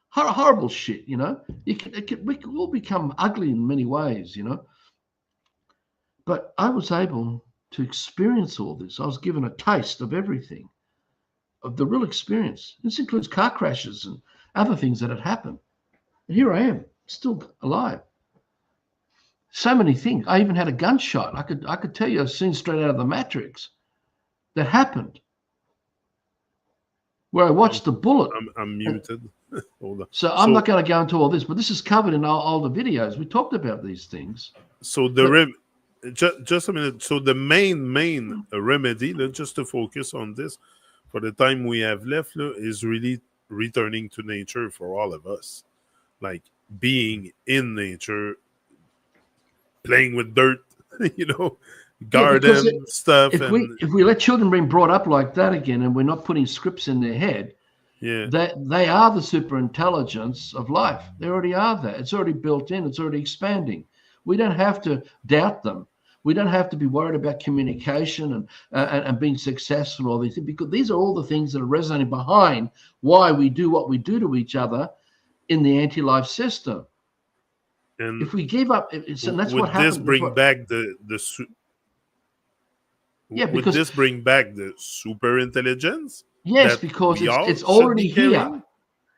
Horrible shit, we can all become ugly in many ways, But I was able to experience all this. I was given a taste of everything, of the real experience. This includes car crashes and other things that had happened. And here I am, still alive. So many things. I even had a gunshot. I could tell you a scene straight out of the Matrix that happened, where I watched the bullet. I'm muted. Hold on. So I'm not going to go into all this, but this is covered in our older videos. We talked about these things. So the rib, just a minute. So the main remedy, just to focus on this for the time we have left, is really returning to nature for all of us, like being in nature, playing with dirt, you know, Yeah, because garden stuff, and if we let children being brought up like that again, and we're not putting scripts in their head, yeah. they are the super intelligence of life. They already are that. It's already built in. It's already expanding. We don't have to doubt them. We don't have to be worried about communication and being successful. All these things, because these are all the things that are resonating behind why we do what we do to each other in the anti-life system. And If we give up, and that's what would this happened. bring back Yeah, would because this bring back the super intelligence yes, that because we all it's should already be here. carrying?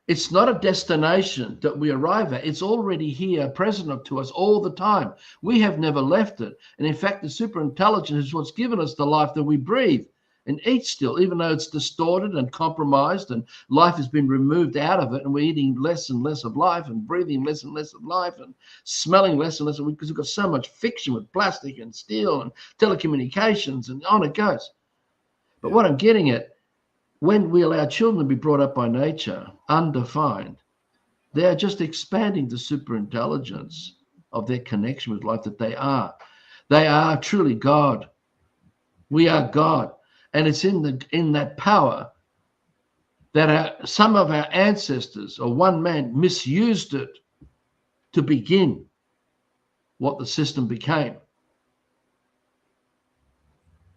It's not a destination that we arrive at. It's already here, present to us all the time. We have never left it. And in fact, the super intelligence is what's given us the life that we breathe and eat still, even though it's distorted and compromised and life has been removed out of it. And we're eating less and less of life and breathing less and less of life and smelling less and less because we've got so much fiction with plastic and steel and telecommunications and on it goes. But what I'm getting at, when we allow children to be brought up by nature, undefined, they are just expanding the superintelligence of their connection with life that they are. They are truly God. We are God. And it's in that power that some of our ancestors or one man misused it to begin what the system became.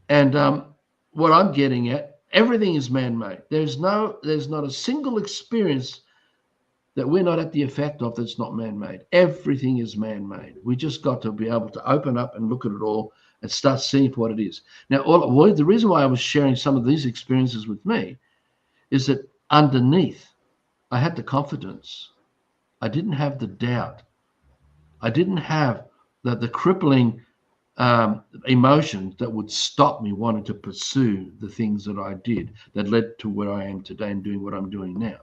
And what I'm getting at, everything is man-made. There's not a single experience that we're not at the effect of that's not man-made. Everything is man-made. We just got to be able to open up and look at it all and start seeing for what it is. Now, the reason why I was sharing some of these experiences with me is that underneath, I had the confidence. I didn't have the doubt. I didn't have the crippling emotions that would stop me wanting to pursue the things that I did that led to where I am today and doing what I'm doing now.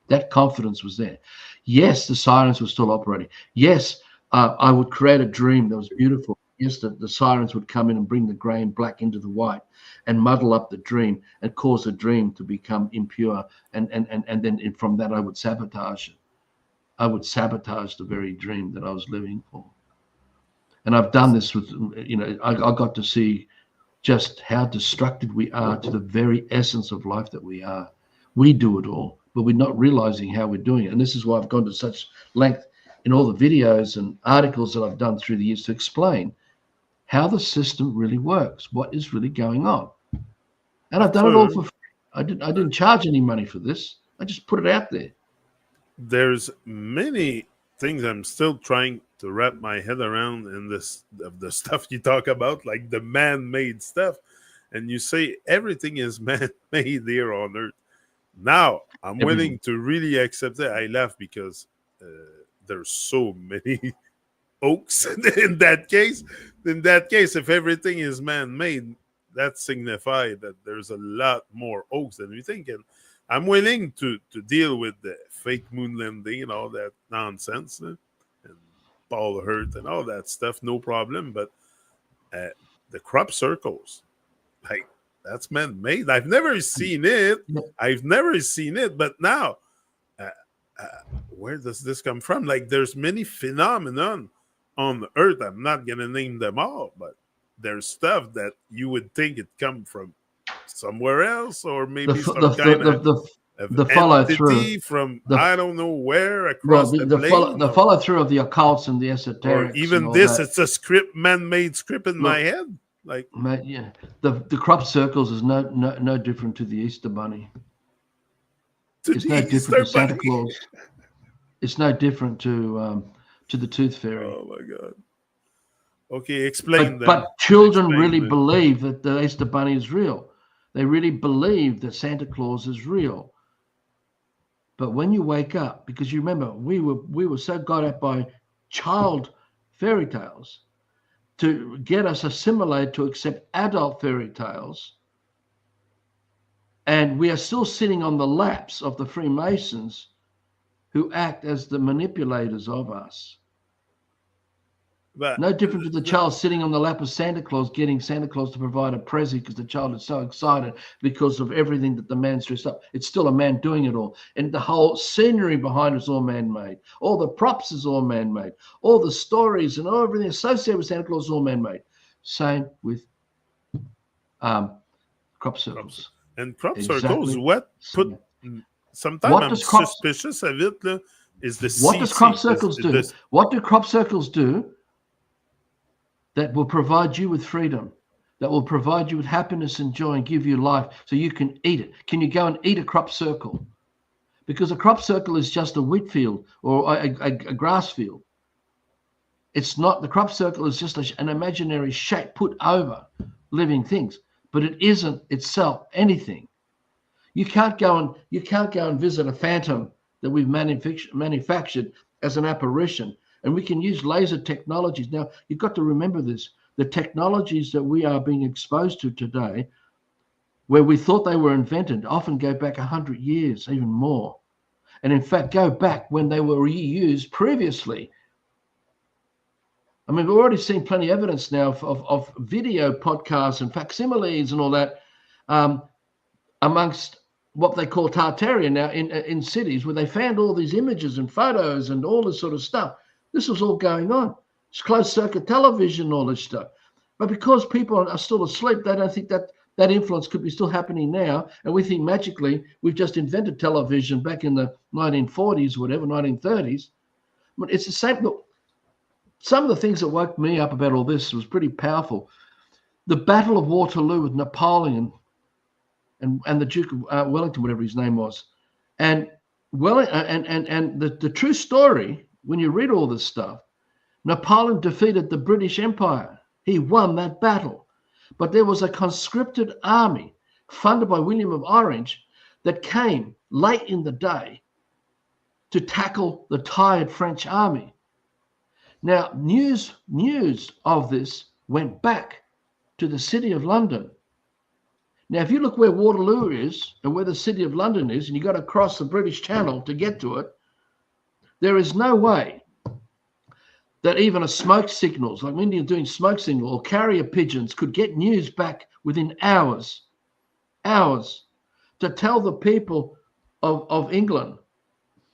That confidence was there. Yes, the sirens were still operating. Yes, I would create a dream that was beautiful. Yes, the sirens would come in and bring the grey and black into the white and muddle up the dream and cause the dream to become impure. And then from that, I would sabotage it. I would sabotage the very dream that I was living for. And I've done this with, I got to see just how destructive we are to the very essence of life that we are. We do it all, but we're not realizing how we're doing it. And this is why I've gone to such length in all the videos and articles that I've done through the years to explain how the system really works, what is really going on. And I've done it all for free. I didn't charge any money for this. I just put it out there. There's many things I'm still trying to wrap my head around in this of the stuff you talk about, like the man-made stuff, and you say everything is man-made here on Earth. Now I'm willing to really accept it. I laugh because there's so many oaks in that case. In that case, if everything is man-made, that signifies that there's a lot more oaks than we think. And I'm willing to deal with the fake moon landing and all that nonsense, and Paul Hurt and all that stuff, no problem. But the crop circles, like, that's man-made. I've never seen it. But now, where does this come from? Like, there's many phenomenon on the Earth. I'm not gonna name them all, but there's stuff that you would think it come from somewhere else, or maybe some kind of follow through from I don't know where well, across the plane, the follow through of the occults and the or esoterics, even and all this. that. It's a script, man-made script in my head. Like, yeah, the crop circles is no different to the Easter Bunny. It's no different to Santa Claus. It's no different to the Tooth Fairy. Oh my God. Okay, explain that. But children really believe that the Easter Bunny is real. They really believe that Santa Claus is real. But when you wake up, because you remember, we were so got up by child fairy tales to get us assimilated to accept adult fairy tales. And we are still sitting on the laps of the Freemasons who act as the manipulators of us. But No different to the child sitting on the lap of Santa Claus, getting Santa Claus to provide a present because the child is so excited because of everything that the man's dressed up. It's still a man doing it all. And the whole scenery behind it is all man-made. All the props is all man-made. All the stories and everything associated with Santa Claus is all man-made. Same with crop circles. And crop circles, Exactly. what put sometimes What I'm does crop suspicious of it là, is the What does crop CC. circles do? What do crop circles do that will provide you with freedom, that will provide you with happiness and joy and give you life so you can eat it? Can you go and eat a crop circle? Because a crop circle is just a wheat field or a grass field. It's not, the crop circle is just an imaginary shape put over living things, but it isn't itself anything. You can't go and visit a phantom that we've manufactured as an apparition. And we can use laser technologies. Now, you've got to remember this. The technologies that we are being exposed to today, where we thought they were invented, often go back 100 years, even more. And in fact, go back when they were used previously. I mean, we've already seen plenty of evidence now of video podcasts and facsimiles and all that amongst what they call Tartaria now in cities, where they found all these images and photos and all this sort of stuff. This was all going on. It's closed circuit television, all this stuff. But because people are still asleep, they don't think that that influence could be still happening now. And we think magically we've just invented television back in the 1940s, whatever, 1930s. But it's the same. Look, some of the things that woke me up about all this was pretty powerful. The Battle of Waterloo with Napoleon and the Duke of Wellington, whatever his name was. And the true story, when you read all this stuff, Napoleon defeated the British Empire. He won that battle. But there was a conscripted army funded by William of Orange that came late in the day to tackle the tired French army. Now, news of this went back to the City of London. Now, if you look where Waterloo is and where the City of London is, and you got to cross the British Channel to get to it, there is no way that even a smoke signals, like when you're doing smoke signal or carrier pigeons, could get news back within hours to tell the people of England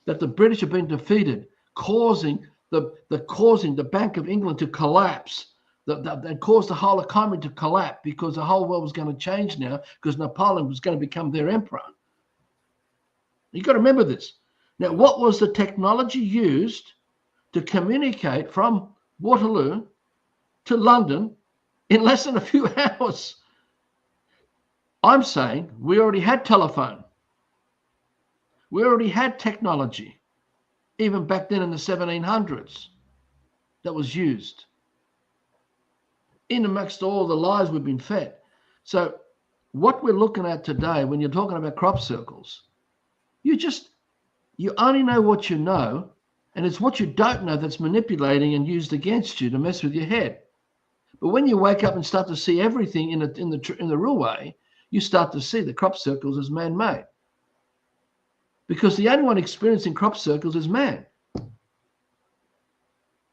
that the British have been defeated, causing the Bank of England to collapse, that caused the whole economy to collapse because the whole world was going to change now because Napoleon was going to become their emperor. You've got to remember this. Now, what was the technology used to communicate from Waterloo to London in less than a few hours? I'm saying we already had telephone. We already had technology, even back then in the 1700s, that was used in amongst all the lies we've been fed. So what we're looking at today, when you're talking about crop circles, you only know what you know, and it's what you don't know that's manipulating and used against you to mess with your head. But when you wake up and start to see everything in the real way, you start to see the crop circles as man-made. Because the only one experiencing crop circles is man.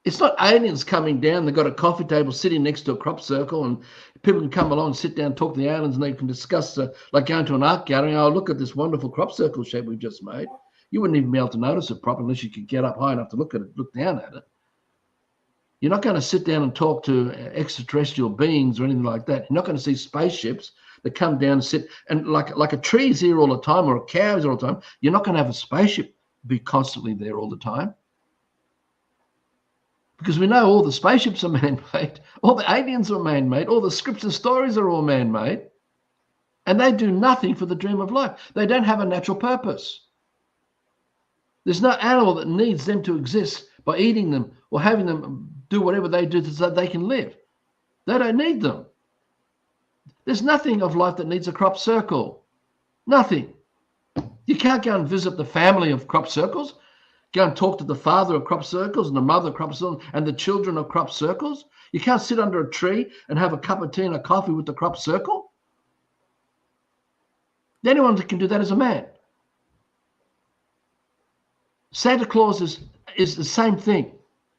It's not aliens coming down. They've got a coffee table sitting next to a crop circle, and people can come along and sit down and talk to the aliens, and they can discuss, like going to an art gallery. Oh, look at this wonderful crop circle shape we've just made. You wouldn't even be able to notice it properly unless you could get up high enough to look down at it. You're not going to sit down and talk to extraterrestrial beings or anything like that. You're not going to see spaceships that come down and sit, and like a tree's here all the time or a cow's all the time. You're not going to have a spaceship be constantly there all the time. Because we know all the spaceships are man-made, all the aliens are man-made, all the scripts and stories are all man-made, and they do nothing for the dream of life. They don't have a natural purpose. There's no animal that needs them to exist by eating them or having them do whatever they do so that they can live. They don't need them. There's nothing of life that needs a crop circle. Nothing. You can't go and visit the family of crop circles. Go and talk to the father of crop circles and the mother of crop circles and the children of crop circles. You can't sit under a tree and have a cup of tea and a coffee with the crop circle. The only one that can do that is a man. Santa Claus is the same thing.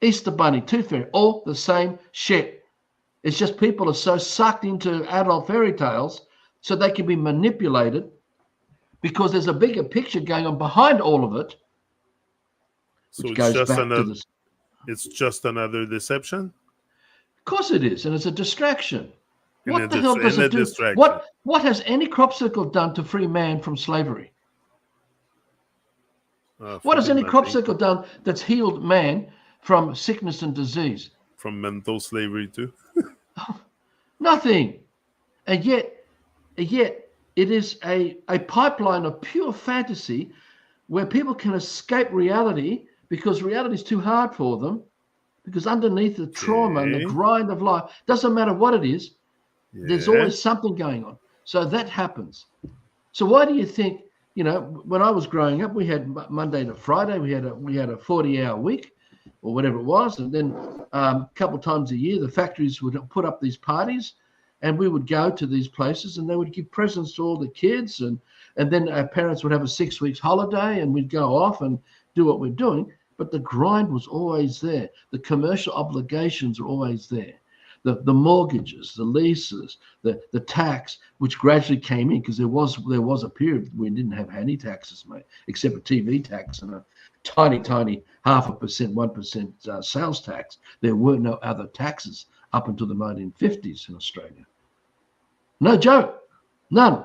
Easter Bunny, Tooth Fairy, all the same shit. It's just people are so sucked into adult fairy tales so they can be manipulated because there's a bigger picture going on behind all of it, So which it's goes just back to another. this. It's just another deception. Of course it is, and it's a distraction. And What the hell does a it do? distraction. What has any crop circle done to free man from slavery? What has Freaking any crop nothing. circle done that's healed man from sickness and disease? From mental slavery too. Nothing. And yet it is a pipeline of pure fantasy where people can escape reality because reality is too hard for them, because underneath the trauma and the grind of life, doesn't matter what it is, there's always something going on. So that happens. So why do you think, when I was growing up, we had Monday to Friday, we had a 40-hour week or whatever it was. And then a couple of times a year, the factories would put up these parties and we would go to these places and they would give presents to all the kids. And then our parents would have a 6 weeks holiday and we'd go off and do what we're doing. But the grind was always there. The commercial obligations are always there. The mortgages, the leases, the tax, which gradually came in because there was a period we didn't have any taxes, mate, except a TV tax and a tiny 0.5%, 1% sales tax. There were no other taxes up until the 1950s in Australia. No joke, none.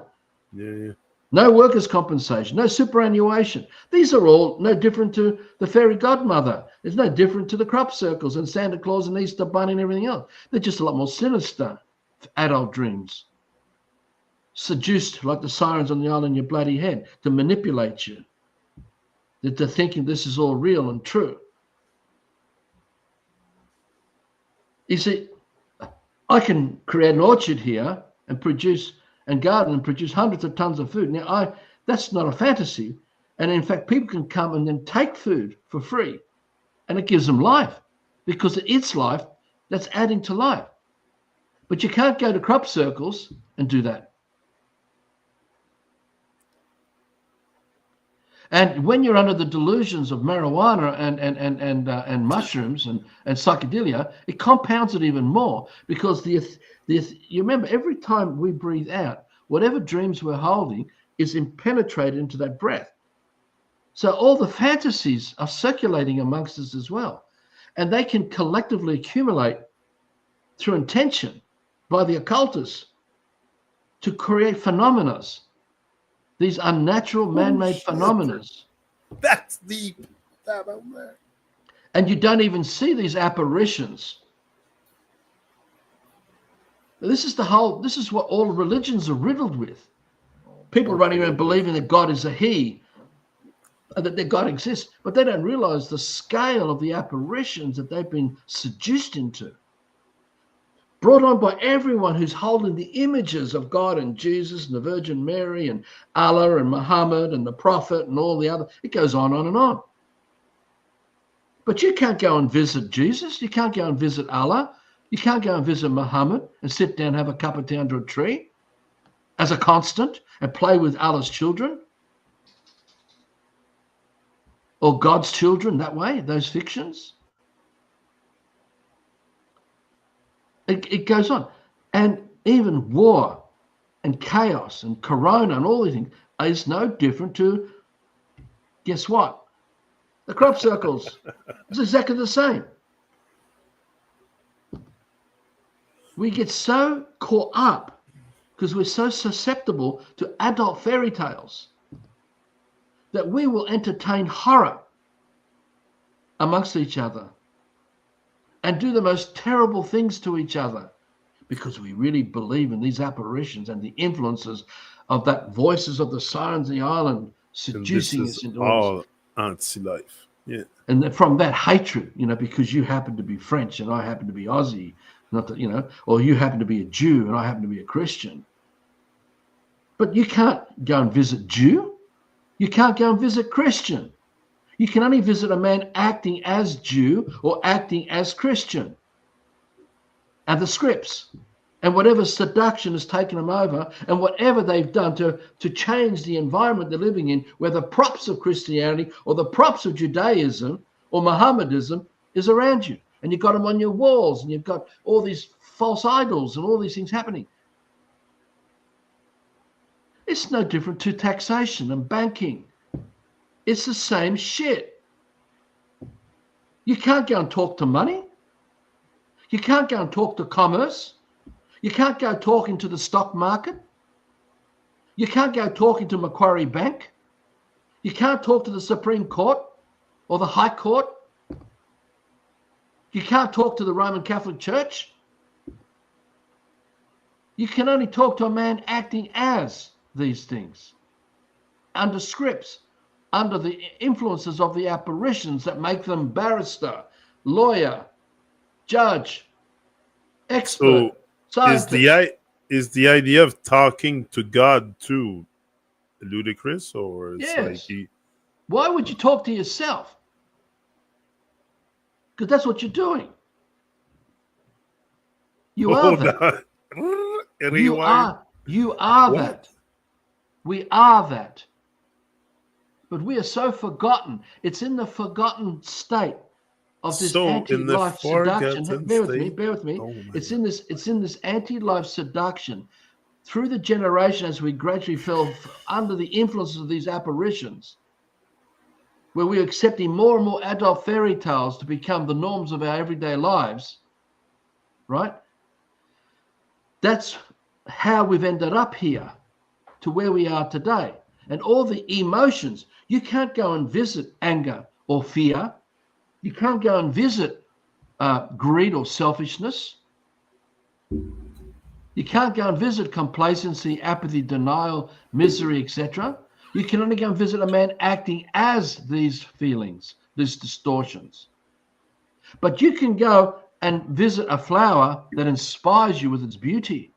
Yeah. No workers' compensation, no superannuation. These are all no different to the fairy godmother. It's no different to the crop circles and Santa Claus and Easter Bunny and everything else. They're just a lot more sinister adult dreams. Seduced like the sirens on the island in your bloody head to manipulate you. That they're thinking this is all real and true. You see, I can create an orchard here and produce and garden and produce hundreds of tons of food. Now, that's not a fantasy. And in fact, people can come and then take food for free. And it gives them life because it's life that's adding to life. But you can't go to crop circles and do that. And when you're under the delusions of marijuana and mushrooms and psychedelia, it compounds it even more because you remember every time we breathe out, whatever dreams we're holding is penetrated into that breath. So all the fantasies are circulating amongst us as well, and they can collectively accumulate through intention by the occultists to create phenomena. These unnatural man-made phenomena. That's deep. And you don't even see these apparitions. This is what all religions are riddled with. People running around believing that God is a he, and that God exists, but they don't realize the scale of the apparitions that they've been seduced into. Brought on by everyone who's holding the images of God and Jesus and the Virgin Mary and Allah and Muhammad and the Prophet and all the other. It goes on and on. But you can't go and visit Jesus. You can't go and visit Allah. You can't go and visit Muhammad and sit down and have a cup of tea under a tree as a constant and play with Allah's children or God's children that way, those fictions. It goes on. And even war and chaos and corona and all these things is no different to, guess what? The crop circles. It's exactly the same. We get so caught up because we're so susceptible to adult fairy tales that we will entertain horror amongst each other and do the most terrible things to each other because we really believe in these apparitions and the influences of that voices of the sirens of the island seducing us into all anti-life. Yeah. And from that hatred, because you happen to be French and I happen to be Aussie, not that, or you happen to be a Jew and I happen to be a Christian. But you can't go and visit Jew. You can't go and visit Christian. You can only visit a man acting as Jew or acting as Christian. And the scripts and whatever seduction has taken them over and whatever they've done to change the environment they're living in, where the props of Christianity or the props of Judaism or Mohammedanism is around you, and you've got them on your walls, and you've got all these false idols and all these things happening. It's no different to taxation and banking. It's the same shit. You can't go and talk to money. You can't go and talk to commerce. You can't go talking to the stock market. You can't go talking to Macquarie Bank. You can't talk to the Supreme Court or the High Court. You can't talk to the Roman Catholic Church. You can only talk to a man acting as these things, under scripts, under the influences of the apparitions that make them barrister, lawyer, judge, expert, scientist. Is the idea of talking to God too ludicrous, or it's Yes. like Why would you talk to yourself? Because that's what you're doing. You are that. You are What? that. We are that. But we are so forgotten. It's in the forgotten state of this anti-life seduction. Bear with me. Oh, it's in this anti-life seduction through the generation as we gradually fell under the influences of these apparitions, where we're accepting more and more adult fairy tales to become the norms of our everyday lives, right? That's how we've ended up here to where we are today. And all the emotions, you can't go and visit anger or fear. You can't go and visit greed or selfishness. You can't go and visit complacency, apathy, denial, misery, etc. You can only go and visit a man acting as these feelings, these distortions. But you can go and visit a flower that inspires you with its beauty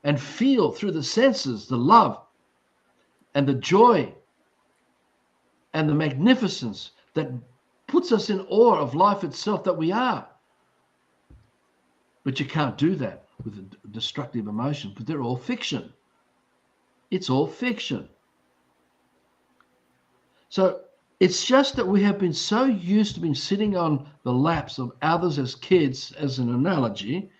and feel through the senses the love and the joy and the magnificence that puts us in awe of life itself that we are. But you can't do that with a destructive emotion, but they're all fiction. It's all fiction. So it's just that we have been so used to being sitting on the laps of others as kids, as an analogy,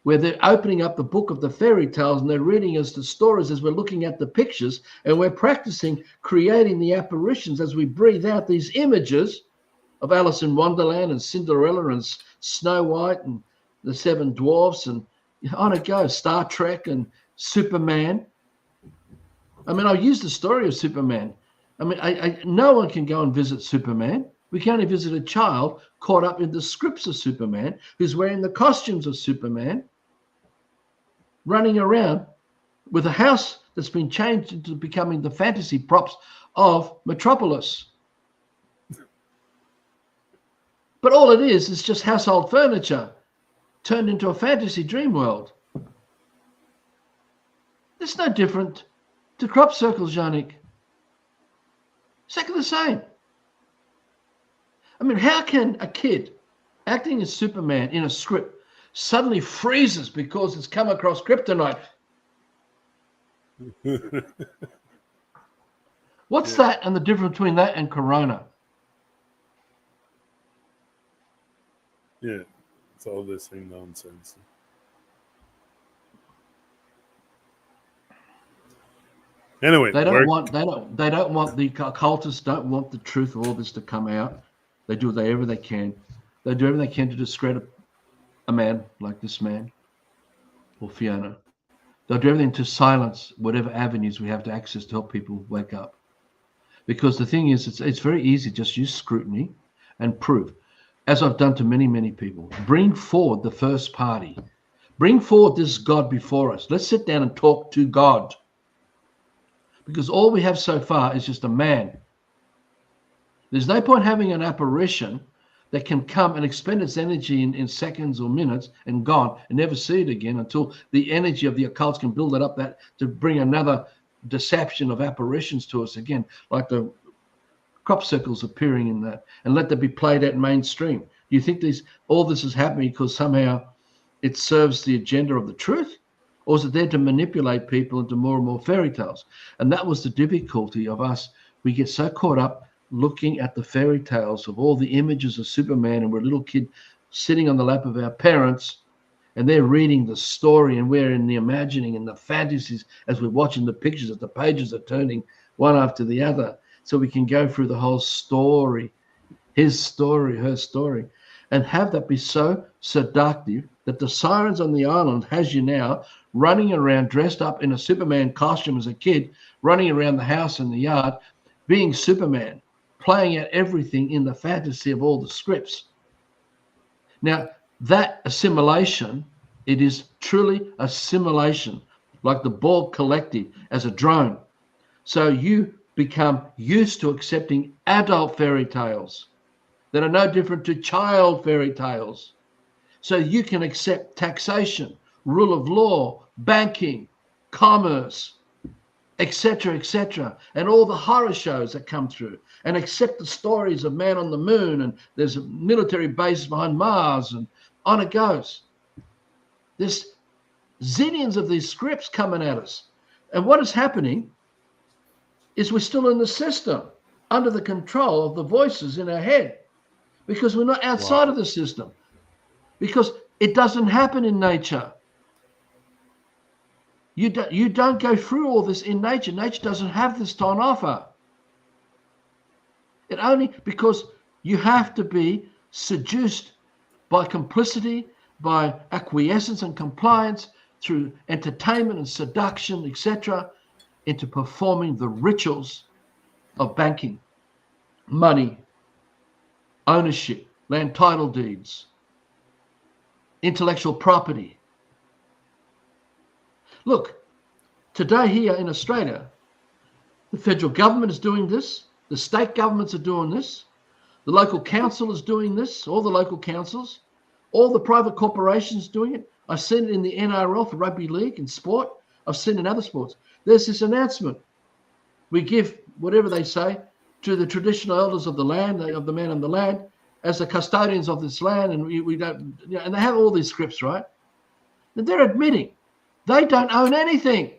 where they're opening up the book of the fairy tales and they're reading us the stories as we're looking at the pictures, and we're practicing creating the apparitions as we breathe out these images of Alice in Wonderland and Cinderella and Snow White and the Seven Dwarfs and on it goes, Star Trek and Superman. I mean, I'll use the story of Superman. I mean, no one can go and visit Superman. We can only visit a child caught up in the scripts of Superman, who's wearing the costumes of Superman, running around with a house that's been changed into becoming the fantasy props of Metropolis. But all it is just household furniture turned into a fantasy dream world. It's no different to crop circles, Yannick. Exactly the same. I mean, how can a kid acting as Superman in a script suddenly freezes because it's come across kryptonite? What's that and the difference between that and Corona? Yeah, it's all the same nonsense. Anyway, they don't want the occultists don't want the truth of all this to come out. They do whatever they can. They do everything they can to discredit a man like this man or Fiona. They'll do everything to silence whatever avenues we have to access to help people wake up. Because the thing is, it's very easy. Just use scrutiny and prove, as I've done to many, many people. Bring forward the first party. Bring forward this God before us. Let's sit down and talk to God. Because all we have so far is just a man. There's no point having an apparition that can come and expend its energy in seconds or minutes and gone and never see it again until the energy of the occult can build it up that to bring another deception of apparitions to us again, like the crop circles appearing in that, and let that be played out mainstream. Do you think all this is happening because somehow it serves the agenda of the truth? Or is it there to manipulate people into more and more fairy tales? And that was the difficulty of us. We get so caught up looking at the fairy tales of all the images of Superman, and we're a little kid sitting on the lap of our parents, and they're reading the story, and we're in the imagining and the fantasies as we're watching the pictures, as the pages are turning one after the other, so we can go through the whole story, his story, her story, and have that be so seductive that the sirens on the island has you now running around dressed up in a Superman costume as a kid, running around the house and the yard, being Superman, playing out everything in the fantasy of all the scripts. Now, that assimilation, it is truly assimilation, like the Borg collective as a drone. So you become used to accepting adult fairy tales that are no different to child fairy tales. So you can accept taxation, rule of law, banking, commerce, etc., and all the horror shows that come through, and accept the stories of man on the moon, and there's a military base behind Mars, and on it goes. There's zillions of these scripts coming at us. And what is happening is we're still in the system, under the control of the voices in our head, because we're not outside of the system, because it doesn't happen in nature. You don't go through all this in nature. Nature doesn't have this to offer. It only, because you have to be seduced by complicity, by acquiescence and compliance, through entertainment and seduction, etc., into performing the rituals of banking, money, ownership, land title deeds, intellectual property. Look, today here in Australia, the federal government is doing this, the state governments are doing this, the local council is doing this, all the local councils, all the private corporations doing it. I've seen it in the NRL for rugby league and sport. I've seen it in other sports. There's this announcement. We give whatever they say to the traditional elders of the land, of the man and the land, as the custodians of this land, and we don't, you know, and they have all these scripts, right? And they're admitting they don't own anything.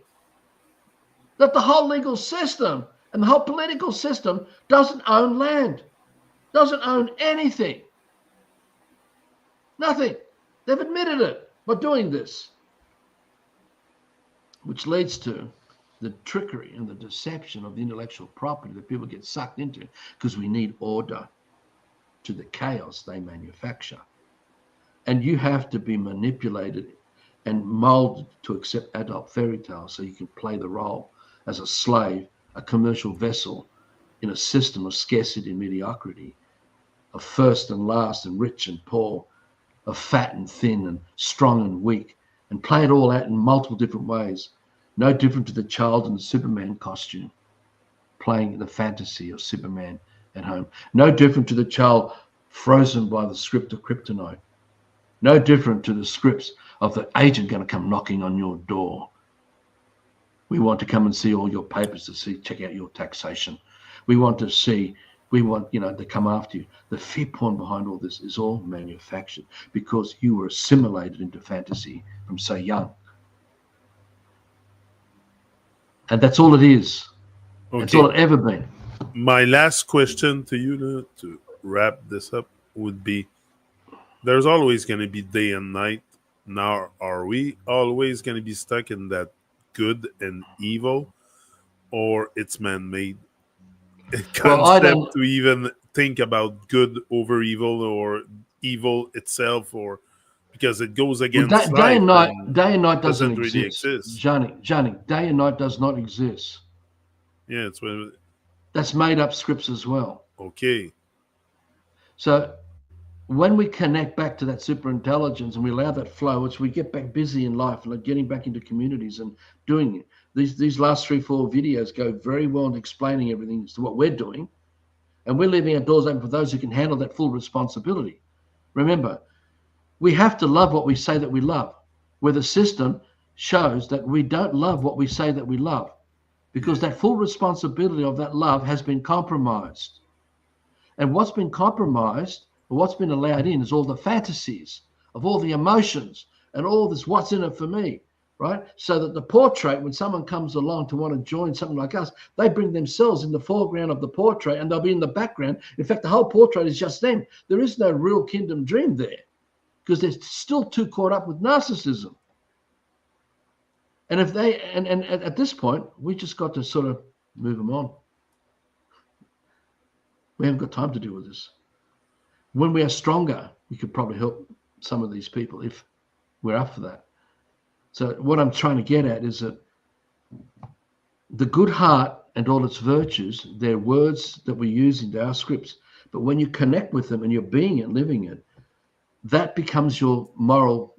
That the whole legal system and the whole political system doesn't own land, doesn't own anything. Nothing. They've admitted it by doing this, which leads to the trickery and the deception of the intellectual property that people get sucked into, because we need order to the chaos they manufacture. And you have to be manipulated and molded to accept adult fairy tales so you can play the role as a slave, a commercial vessel in a system of scarcity and mediocrity, of first and last and rich and poor, of fat and thin and strong and weak, and play it all out in multiple different ways. No different to the child in the Superman costume, playing the fantasy of Superman at home. No different to the child frozen by the script of kryptonite. No different to the scripts of the agent going to come knocking on your door. We want to come and see all your papers to see, check out your taxation. We want to see, to come after you. The fear porn behind all this is all manufactured because you were assimilated into fantasy from so young. And that's all it is. Okay. That's all it ever been. My last question to you to wrap this up would be, there's always going to be day and night. Now, are we always going to be stuck in that good and evil, or it's man-made concept to even think about good over evil or evil itself, or because it goes against day and night doesn't really exist. Johnny, day and night does not exist. Yeah, that's made up scripts as well. Okay. So when we connect back to that super intelligence and we allow that flow, as we get back busy in life and like getting back into communities and doing it, these last 3-4 videos go very well in explaining everything as to what we're doing, and we're leaving our doors open for those who can handle that full responsibility. Remember, we have to love what we say that we love, where the system shows that we don't love what we say that we love, because that full responsibility of that love has been compromised. And what's been compromised, or what's been allowed in, is all the fantasies of all the emotions and all this what's in it for me. right? So that the portrait, when someone comes along to want to join something like us, they bring themselves in the foreground of the portrait and they'll be in the background. In fact, the whole portrait is just them. There is no real kingdom dream there because they're still too caught up with narcissism. And if they, and at this point, we just got to sort of move them on. We haven't got time to deal with this. When we are stronger, we could probably help some of these people if we're up for that. So what I'm trying to get at is that the good heart and all its virtues, they're words that we use into our scripts. But when you connect with them and you're being it, living it, that becomes your moral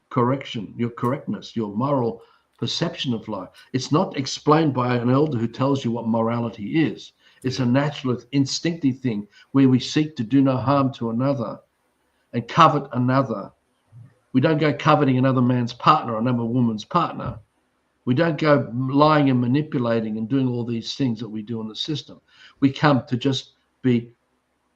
correction, your correctness, your moral perception of life. It's not explained by an elder who tells you what morality is. It's a natural, instinctive thing where we seek to do no harm to another and covet another. We don't go coveting another man's partner or another woman's partner. We don't go lying and manipulating and doing all these things that we do in the system. We come to just be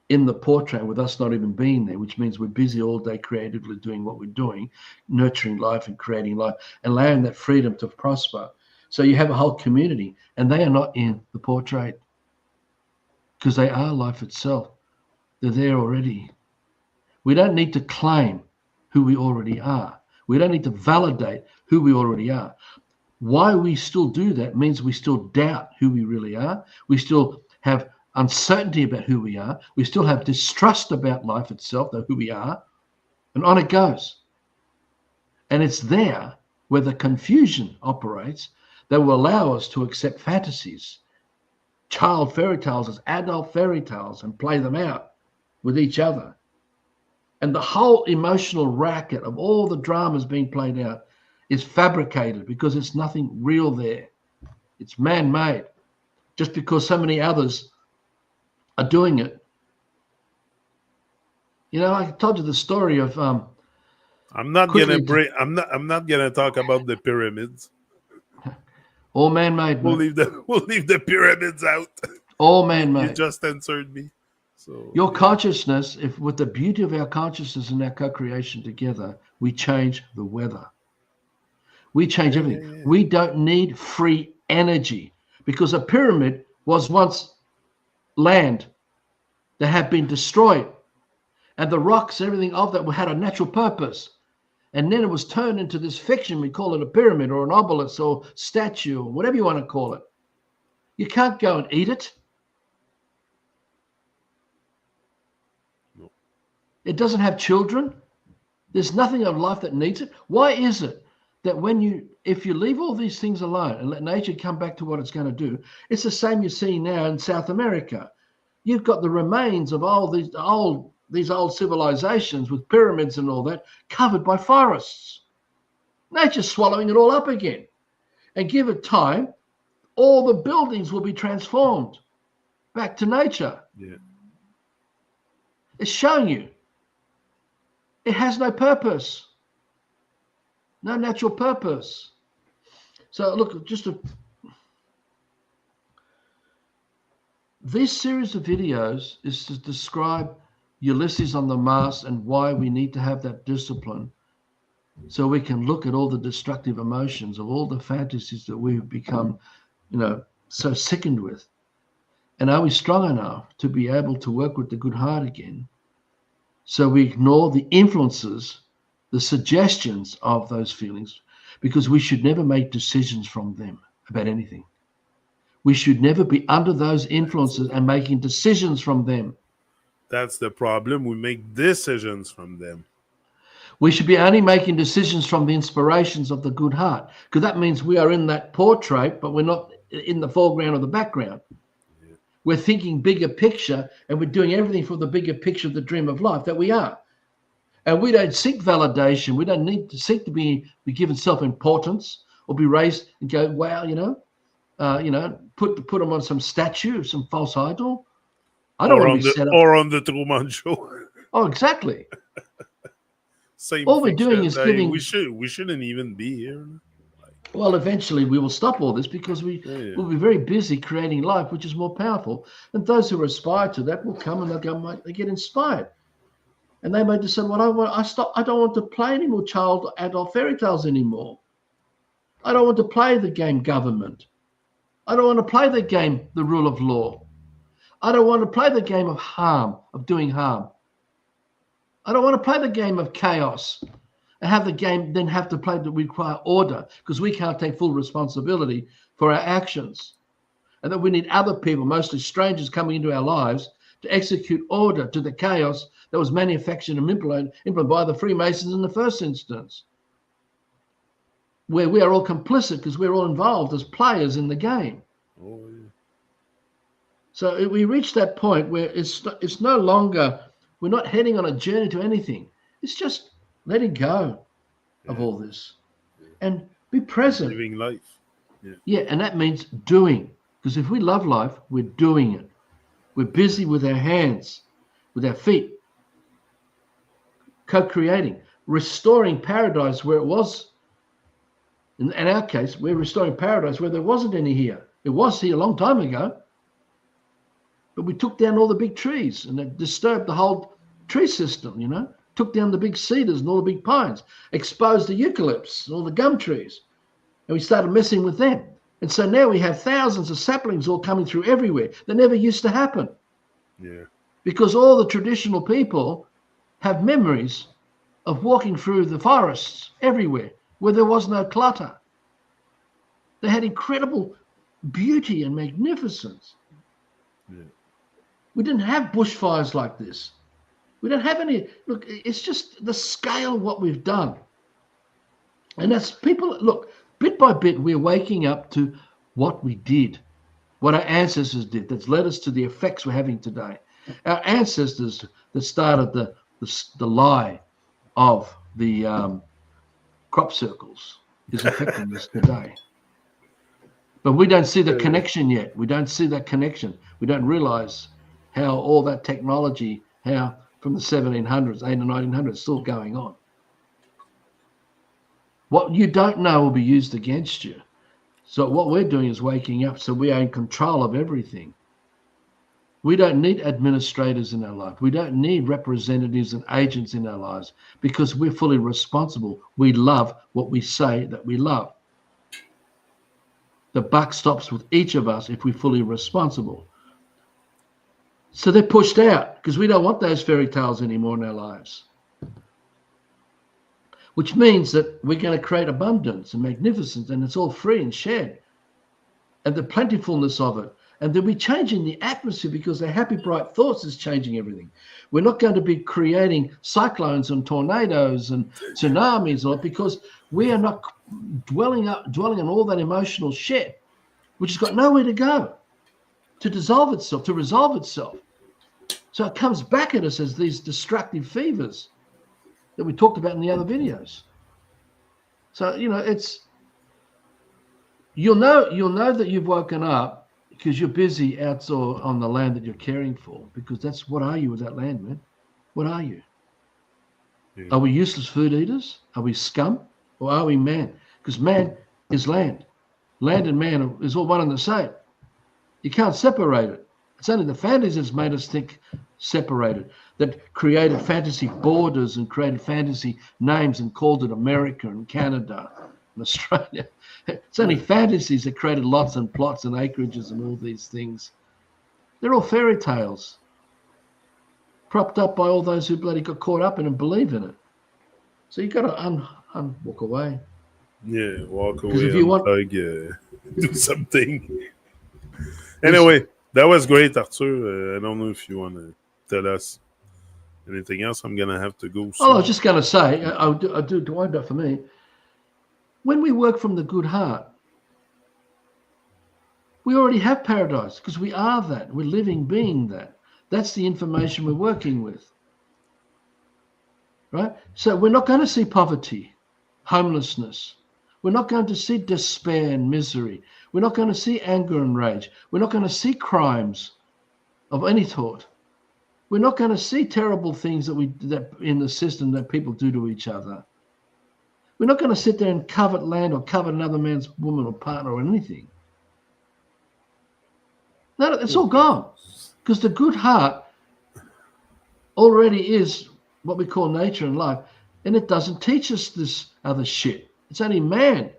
in the portrait with us not even being there, which means we're busy all day creatively doing what we're doing, nurturing life and creating life, and allowing that freedom to prosper. So you have a whole community, and they are not in the portrait because they are life itself. They're there already. We don't need to claim who we already are. We don't need to validate who we already are. Why we still do that means we still doubt who we really are. We still have uncertainty about who we are. We still have distrust about life itself, who we are, and on it goes. And it's there where the confusion operates that will allow us to accept fantasies, child fairy tales as adult fairy tales, and play them out with each other. And the whole emotional racket of all the dramas being played out is fabricated because it's nothing real there. It's man-made. Just because so many others are doing it. You know, I told you the story of I'm not gonna talk about the pyramids. All man-made. We'll leave the pyramids out. All man-made. You just answered me. So your consciousness, if with the beauty of our consciousness and our co-creation together, we change the weather. We change everything. Yeah. We don't need free energy because a pyramid was once land that had been destroyed, and the rocks, everything of that had a natural purpose. And then it was turned into this fiction. We call it a pyramid or an obelisk or statue or whatever you want to call it. You can't go and eat it. No. It doesn't have children. There's nothing of life that needs it. Why is it that if you leave all these things alone and let nature come back to what it's going to do, it's the same you're seeing now in South America. You've got the remains of all these old civilizations with pyramids and all that covered by forests. Nature's swallowing it all up again. And give it time, all the buildings will be transformed back to nature. Yeah. It's showing you it has no purpose. No natural purpose. So look, this series of videos is to describe Ulysses on the mast and why we need to have that discipline so we can look at all the destructive emotions of all the fantasies that we've become, so sickened with. And are we strong enough to be able to work with the good heart again so we ignore the influences, the suggestions of those feelings, because we should never make decisions from them about anything. We should never be under those influences and making decisions from them. That's the problem. We make decisions from them. We should be only making decisions from the inspirations of the good heart, because that means we are in that portrait, but we're not in the foreground or the background. Yeah. We're thinking bigger picture, and we're doing everything for the bigger picture of the dream of life that we are. And we don't seek validation. We don't need to seek to be given self-importance or be raised and go, wow, put them on some statue, some false idol. I don't want to be set up. Or on the TruMon show. Oh, exactly. Same. All we're doing is giving. We shouldn't even be here. Well, eventually we will stop all this because we'll be very busy creating life, which is more powerful. And those who aspire to that will come and they get inspired. And they may decide, well, I don't want to play any more child adult fairy tales anymore. I don't want to play the game government. I don't want to play the game the rule of law. I don't want to play the game of harm, of doing harm. I don't want to play the game of chaos and have the game then have to play to require order, because we can't take full responsibility for our actions. And that we need other people, mostly strangers, coming into our lives to execute order to the chaos that was manufactured and implemented by the Freemasons in the first instance, where we are all complicit because we're all involved as players in the game. Oh, yeah. So we reach that point where it's no longer, we're not heading on a journey to anything. It's just letting go of all this and be present. Living life. Yeah, and that means doing. Because if we love life, we're doing it. We're busy with our hands, with our feet, co-creating, restoring paradise where it was. In our case, we're restoring paradise where there wasn't any here. It was here a long time ago. But we took down all the big trees and it disturbed the whole tree system, you know. Took down the big cedars and all the big pines, exposed the eucalypts and all the gum trees. And we started messing with them. And so now we have thousands of saplings all coming through everywhere. That never used to happen. Yeah. Because all the traditional people have memories of walking through the forests everywhere where there was no clutter. They had incredible beauty and magnificence. Yeah. We didn't have bushfires like this. We don't have any. Look, it's just the scale of what we've done. And that's people, look, bit by bit, we're waking up to what we did, what our ancestors did, that's led us to the effects we're having today. Our ancestors that started the lie of the crop circles is affecting us today. But we don't see the connection yet. We don't see that connection. We don't realize how all that technology, how from the 1700s, 1800s, 1900s, still going on. What you don't know will be used against you. So what we're doing is waking up so we are in control of everything. We don't need administrators in our life. We don't need representatives and agents in our lives because we're fully responsible. We love what we say that we love. The buck stops with each of us if we're fully responsible. So they're pushed out because we don't want those fairy tales anymore in our lives. Which means that we're going to create abundance and magnificence, and it's all free and shared. And the plentifulness of it. And then we're changing the atmosphere because our happy, bright thoughts is changing everything. We're not going to be creating cyclones and tornadoes and tsunamis, or because we are not dwelling on all that emotional shit, which has got nowhere to go, to dissolve itself, to resolve itself. So it comes back at us as these destructive fevers that we talked about in the other videos. So, you know, it's, you'll know that you've woken up because you're busy outside on the land that you're caring for, because that's, what are you with that land, man? What are you? Yeah. Are we useless food eaters? Are we scum? Or are we man? Because man is land. Land and man is all one and the same. You can't separate it. It's only the fantasy that's made us think separated, that created fantasy borders and created fantasy names and called it America and Canada and Australia. It's only fantasies that created lots and plots and acreages and all these things. They're all fairy tales, propped up by all those who bloody got caught up in and believe in it. So you've got to walk away. Yeah, walk away. If you want, do something. Anyway, that was great, Arthur. I don't know if you want to tell us anything else. I'm going to have to go soon. Oh, I was just going to say, I do to wind up for me. When we work from the good heart, we already have paradise because we are that. We're living being that. That's the information we're working with. Right? So we're not going to see poverty, homelessness. We're not going to see despair and misery. We're not going to see anger and rage. We're not going to see crimes of any sort. We're not going to see terrible things that in the system that people do to each other. We're not going to sit there and covet land or covet another man's woman or partner or anything. No, it's all gone. Because the good heart already is what we call nature and life. And it doesn't teach us this other shit. It's only man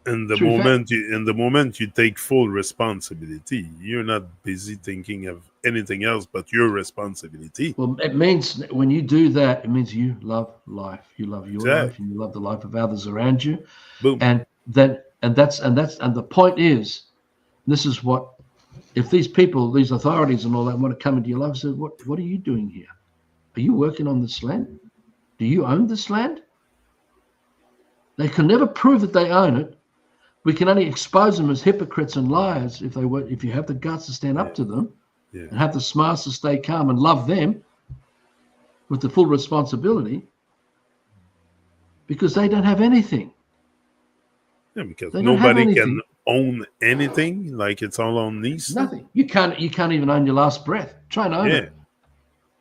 And through fact. in the moment you take full responsibility, you're not busy thinking of anything else but your responsibility. Well, it means when you do that, it means you love life. You love your Exactly. life, and you love the life of others around you. Boom. And then, and the point is, this is what, if these people, these authorities and all that want to come into your life, say, what are you doing here? Are you working on this land? Do you own this land? They can never prove that they own it. We can only expose them as hypocrites and liars if if you have the guts to stand up to them Yeah. and have the smarts to stay calm and love them with the full responsibility, because they don't have anything. Yeah, because They don't have nobody can anything. own anything. Like it's all on these. Nothing. You can't even own your last breath. Try and own Yeah, it.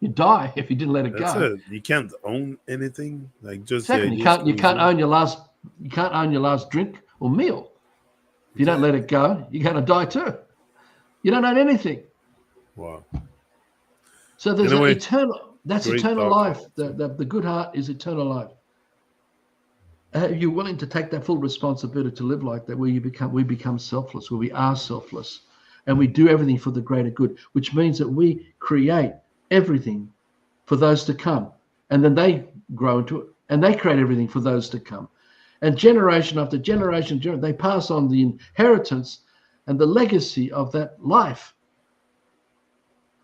You die if you didn't let it that's go. it. You can't own anything. Like just the Second, ideas you comes can't in. own your last drink or meal. If you don't let it go, you're going to die too. You don't own anything. Wow. So there's Anyway, that's great eternal talk. life. The good heart is eternal life. Are you willing to take that full responsibility to live like that, where we become selfless, where we are selfless, and we do everything for the greater good, which means that we create everything for those to come, and then they grow into it, and they create everything for those to come, and generation after generation, they pass on the inheritance and the legacy of that life,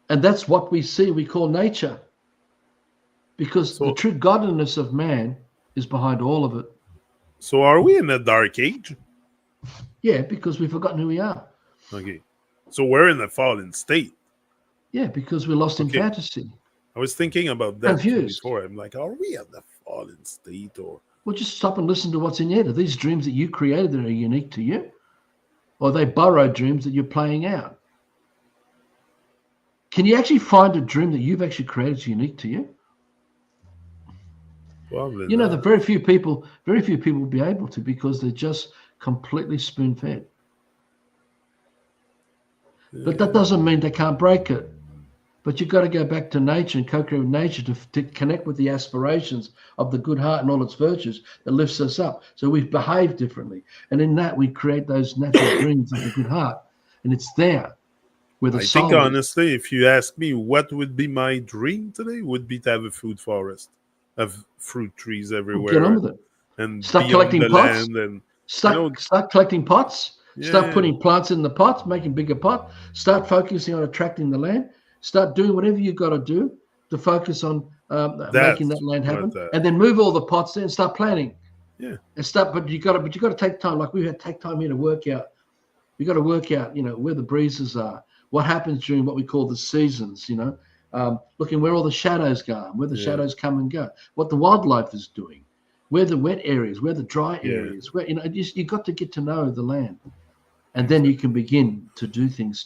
and that's what we see. We call nature, because the So, true godliness of man is behind all of it. so are we in a dark age? Yeah, because we've forgotten who we are. Okay. So we're in a fallen state. Yeah, because we're lost in Okay. fantasy. I was thinking about that too Confused. before. I'm like, are we at the fallen state or? Well, just stop and listen to what's in your head. Are these dreams that you created that are unique to you? Or are they borrowed dreams that you're playing out? Can you actually find a dream that you've actually created that's unique to you? Probably You know that not. very few people will be able to, because they're just completely spoon-fed. But that doesn't mean they can't break it. But you've got to go back to nature and co-create with nature to connect with the aspirations of the good heart and all its virtues that lifts us up. So we behave differently. And in that, we create those natural dreams of the good heart. And it's there where the I think soul is. honestly, if you ask me what would be my dream today, would be to have a food forest of fruit trees Well, get on everywhere with it. and Start be on collecting the pots. land and Start collecting pots. Start yeah, putting plants in the pots, making bigger pot. Start focusing on attracting the land. Start doing whatever you've got to do to focus on making that that's land happen, what and then move all the pots there and start planting. yeah. And start, but you got to take time. Like we had to take time here to work out. We got to work out, where the breezes are, what happens during what we call the seasons. Looking where all the shadows go, where the Yeah, shadows come and go, what the wildlife is doing, where the wet areas, where the dry yeah, areas, where you got to get to know the land, and then exactly, you can begin to do things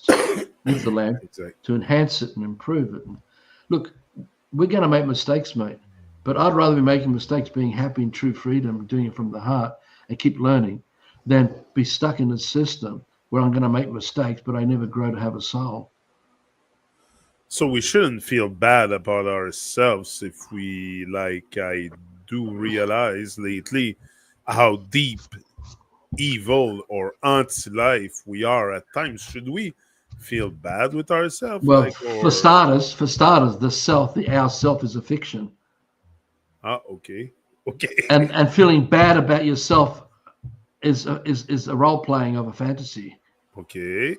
with the land exactly. to enhance it and improve it. And look, we're going to make mistakes, mate, but I'd rather be making mistakes, being happy in true freedom, doing it from the heart, and keep learning, than be stuck in a system where I'm going to make mistakes, but I never grow to have a soul. So we shouldn't feel bad about ourselves if we like. I do realize lately how deep evil or anti-life we are at times. Should we feel bad with ourselves, Well, like or for starters, our self is a fiction, okay, okay, and feeling bad about yourself is a role playing of a fantasy. okay.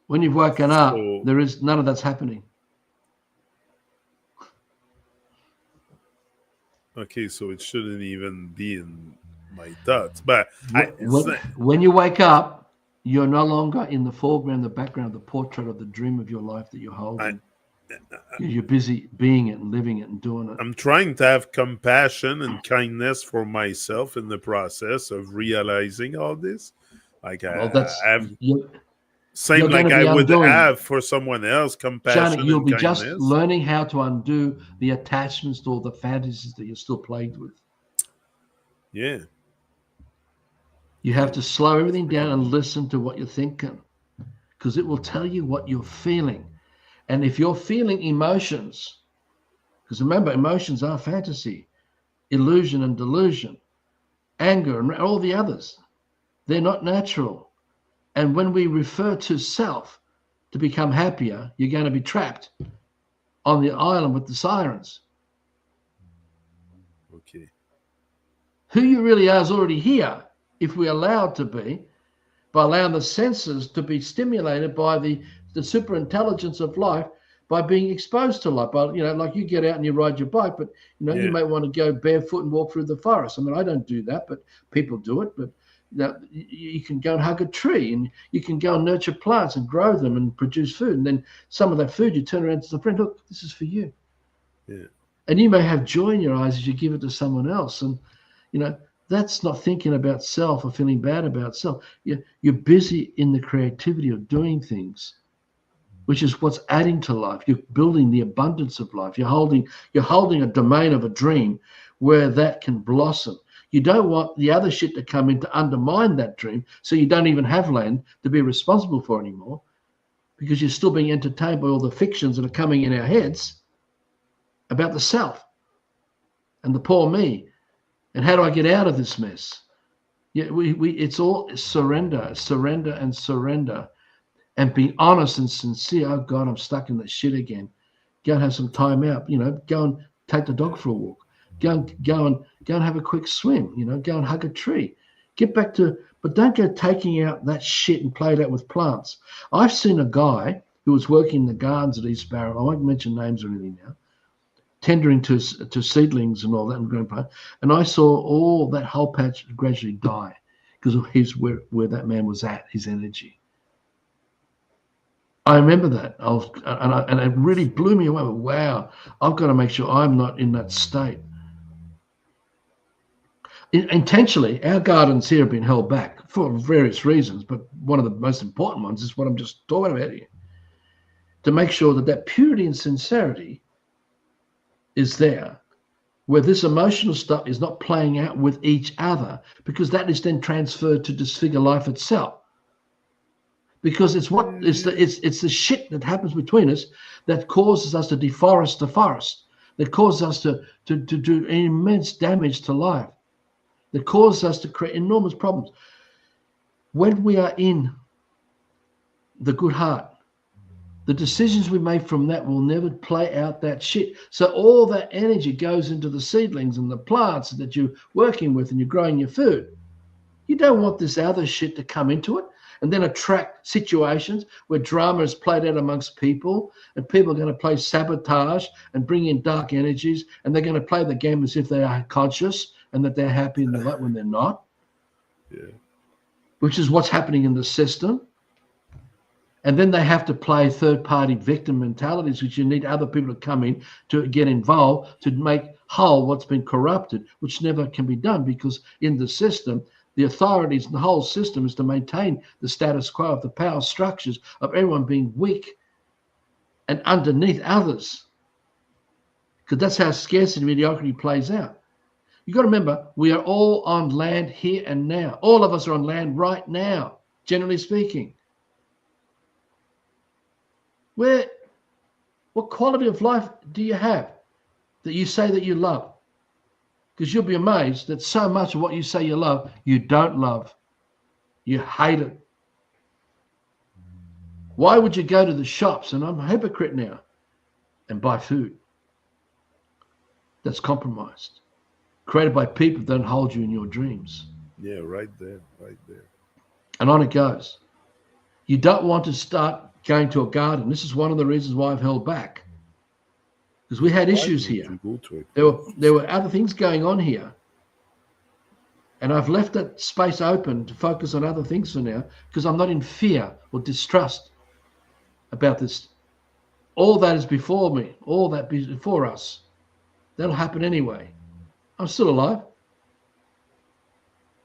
When you've woken up, So there is none of that's happening. okay, so it shouldn't even be in my thoughts. But When you wake up, you're no longer in the foreground, the background, the portrait of the dream of your life that you're I, holding. You're busy being it and living it and doing it. I'm trying to have compassion and kindness for myself in the process of realizing all this. Like Well, I have you're same going like to I be would undoing. have for someone else, Johnny, compassion you'll and be just kindness. learning how to undo the attachments to all the fantasies that you're still plagued with. Yeah. You have to slow everything down and listen to what you're thinking, because it will tell you what you're feeling. And if you're feeling emotions, because remember, emotions are fantasy, illusion, and delusion. anger, and all the others. They're not natural. And when we refer to self to become happier, you're going to be trapped on the island with the sirens. Okay. Who you really are is already here, if we allow it to be, by allowing the senses to be stimulated by the super intelligence of life, by being exposed to life. But, like you get out and you ride your bike, but, you might want to go barefoot and walk through the forest. I mean, I don't do that, but people do it. But you can go and hug a tree, and you can go and nurture plants and grow them and produce food. And then some of that food, you turn around to the friend, look, this is for you. Yeah. And you may have joy in your eyes as you give it to someone else. And, that's not thinking about self or feeling bad about self. You're busy in the creativity of doing things, which is what's adding to life. You're building the abundance of life. You're holding a domain of a dream where that can blossom. You don't want the other shit to come in to undermine that dream, so you don't even have land to be responsible for anymore, because you're still being entertained by all the fictions that are coming in our heads about the self and the poor me. And how do I get out of this mess? It's all surrender, and be honest and sincere. Oh God, I'm stuck in that shit again. Go and have some time out. Go and take the dog for a walk. Go and have a quick swim. Go and hug a tree. Get back to, but don't go taking out that shit and play that with plants. I've seen a guy who was working in the gardens at East Barrow. I won't mention names or anything now. Tendering to seedlings and all that, and I saw all that whole patch gradually die because of where that man was at, his energy. I remember that. And it really blew me away. Wow, I've got to make sure I'm not in that state. Intentionally, our gardens here have been held back for various reasons, but one of the most important ones is what I'm just talking about here. To make sure that purity and sincerity is there, where this emotional stuff is not playing out with each other, because that is then transferred to disfigure life itself. Because it's the shit that happens between us that causes us to deforest the forest, that causes us to do immense damage to life, that causes us to create enormous problems. When we are in the good heart, the decisions we make from that will never play out that shit. So all that energy goes into the seedlings and the plants that you're working with and you're growing your food. You don't want this other shit to come into it and then attract situations where drama is played out amongst people, and people are going to play sabotage and bring in dark energies, and they're going to play the game as if they are conscious and that they're happy in the light when they're not. Yeah. Which is what's happening in the system. And then they have to play third-party victim mentalities, which you need other people to come in to get involved to make whole what's been corrupted, which never can be done, because in the system, the authorities and the whole system is to maintain the status quo of the power structures of everyone being weak and underneath others. Because that's how scarcity and mediocrity plays out. You've got to remember, we are all on land here and now. All of us are on land right now, generally speaking. What quality of life do you have that you say that you love? Because you'll be amazed that so much of what you say you love, you don't love. You hate it. Why would you go to the shops, and I'm a hypocrite now, and buy food that's compromised, created by people that don't hold you in your dreams? Yeah, right there. And on it goes. You don't want to start going to a garden. This is one of the reasons why I've held back, because we had issues here. There were other things going on here, and I've left that space open to focus on other things for now, because I'm not in fear or distrust about this. All that is before me, all that before us, that'll happen anyway. I'm still alive.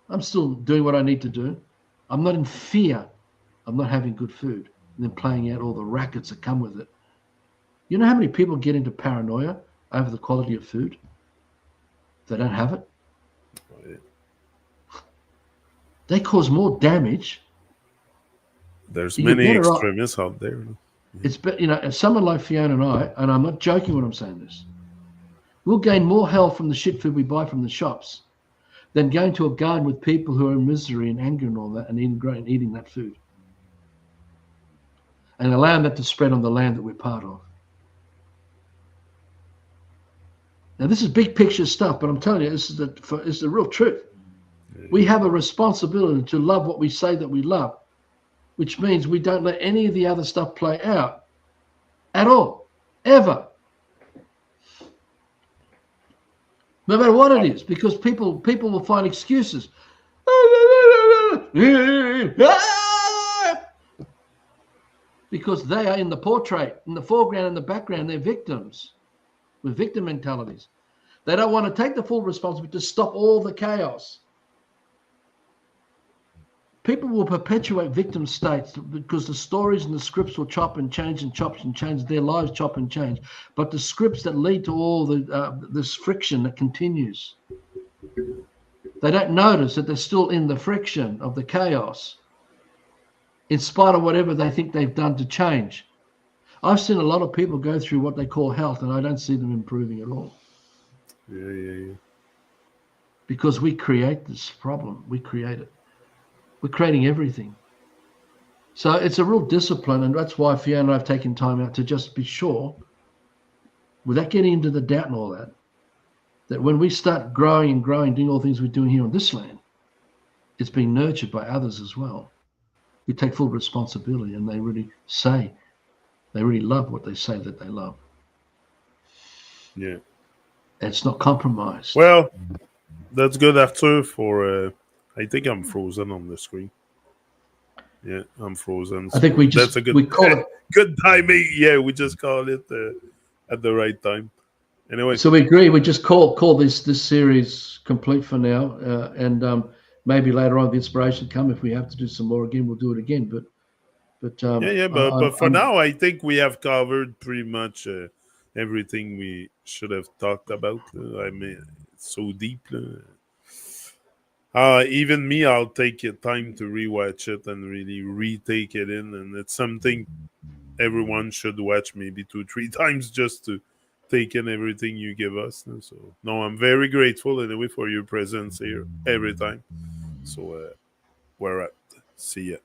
I'm still doing what I need to do. I'm not in fear of not having good food and then playing out all the rackets that come with it. You know how many people get into paranoia over the quality of food? They don't have it. Oh, yeah. They cause more damage. There's many extremists out there. It's, someone like Fiona and I'm not joking when I'm saying this, we'll gain more health from the shit food we buy from the shops than going to a garden with people who are in misery and anger and all that, and eating that food, and allowing that to spread on the land that we're part of. Now, this is big picture stuff, but I'm telling you, this is the real truth. We have a responsibility to love what we say that we love, which means we don't let any of the other stuff play out at all, ever. No matter what it is, because people will find excuses. Because they are in the portrait, in the foreground and the background, they're victims with victim mentalities. They don't want to take the full responsibility to stop all the chaos. People will perpetuate victim states because the stories and the scripts will chop and change and chop and change. Their lives chop and change. But the scripts that lead to all this friction that continues, they don't notice that they're still in the friction of the chaos, in spite of whatever they think they've done to change. I've seen a lot of people go through what they call health, and I don't see them improving at all. Yeah. Because we create this problem. We create it. We're creating everything. So it's a real discipline, and that's why Fiona and I have taken time out to just be sure, without getting into the doubt and all that, that when we start growing and growing, doing all the things we're doing here on this land, it's being nurtured by others as well, who take full responsibility, and they really love what they say that they love. Yeah. And it's not compromised. Well, that's good, Arthur, for... I think I'm frozen on the screen. Yeah, I'm frozen. So I think that's a good, we call it good timing. Yeah, we just call it at the right time. Anyway, so we agree. We just call this series complete for now, and maybe later on, the inspiration come. If we have to do some more again, we'll do it again. But but for now, I think we have covered pretty much everything we should have talked about. I mean, it's so deep. Even me, I'll take time to rewatch it and really retake it in. And it's something everyone should watch maybe 2-3 times just to take in everything you give us. So, no, I'm very grateful anyway for your presence here every time. So, we're at. See ya.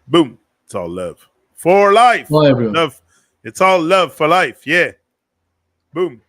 Boom. It's all love. For life. Bye, everyone. Love. It's all love for life. Yeah. Boom.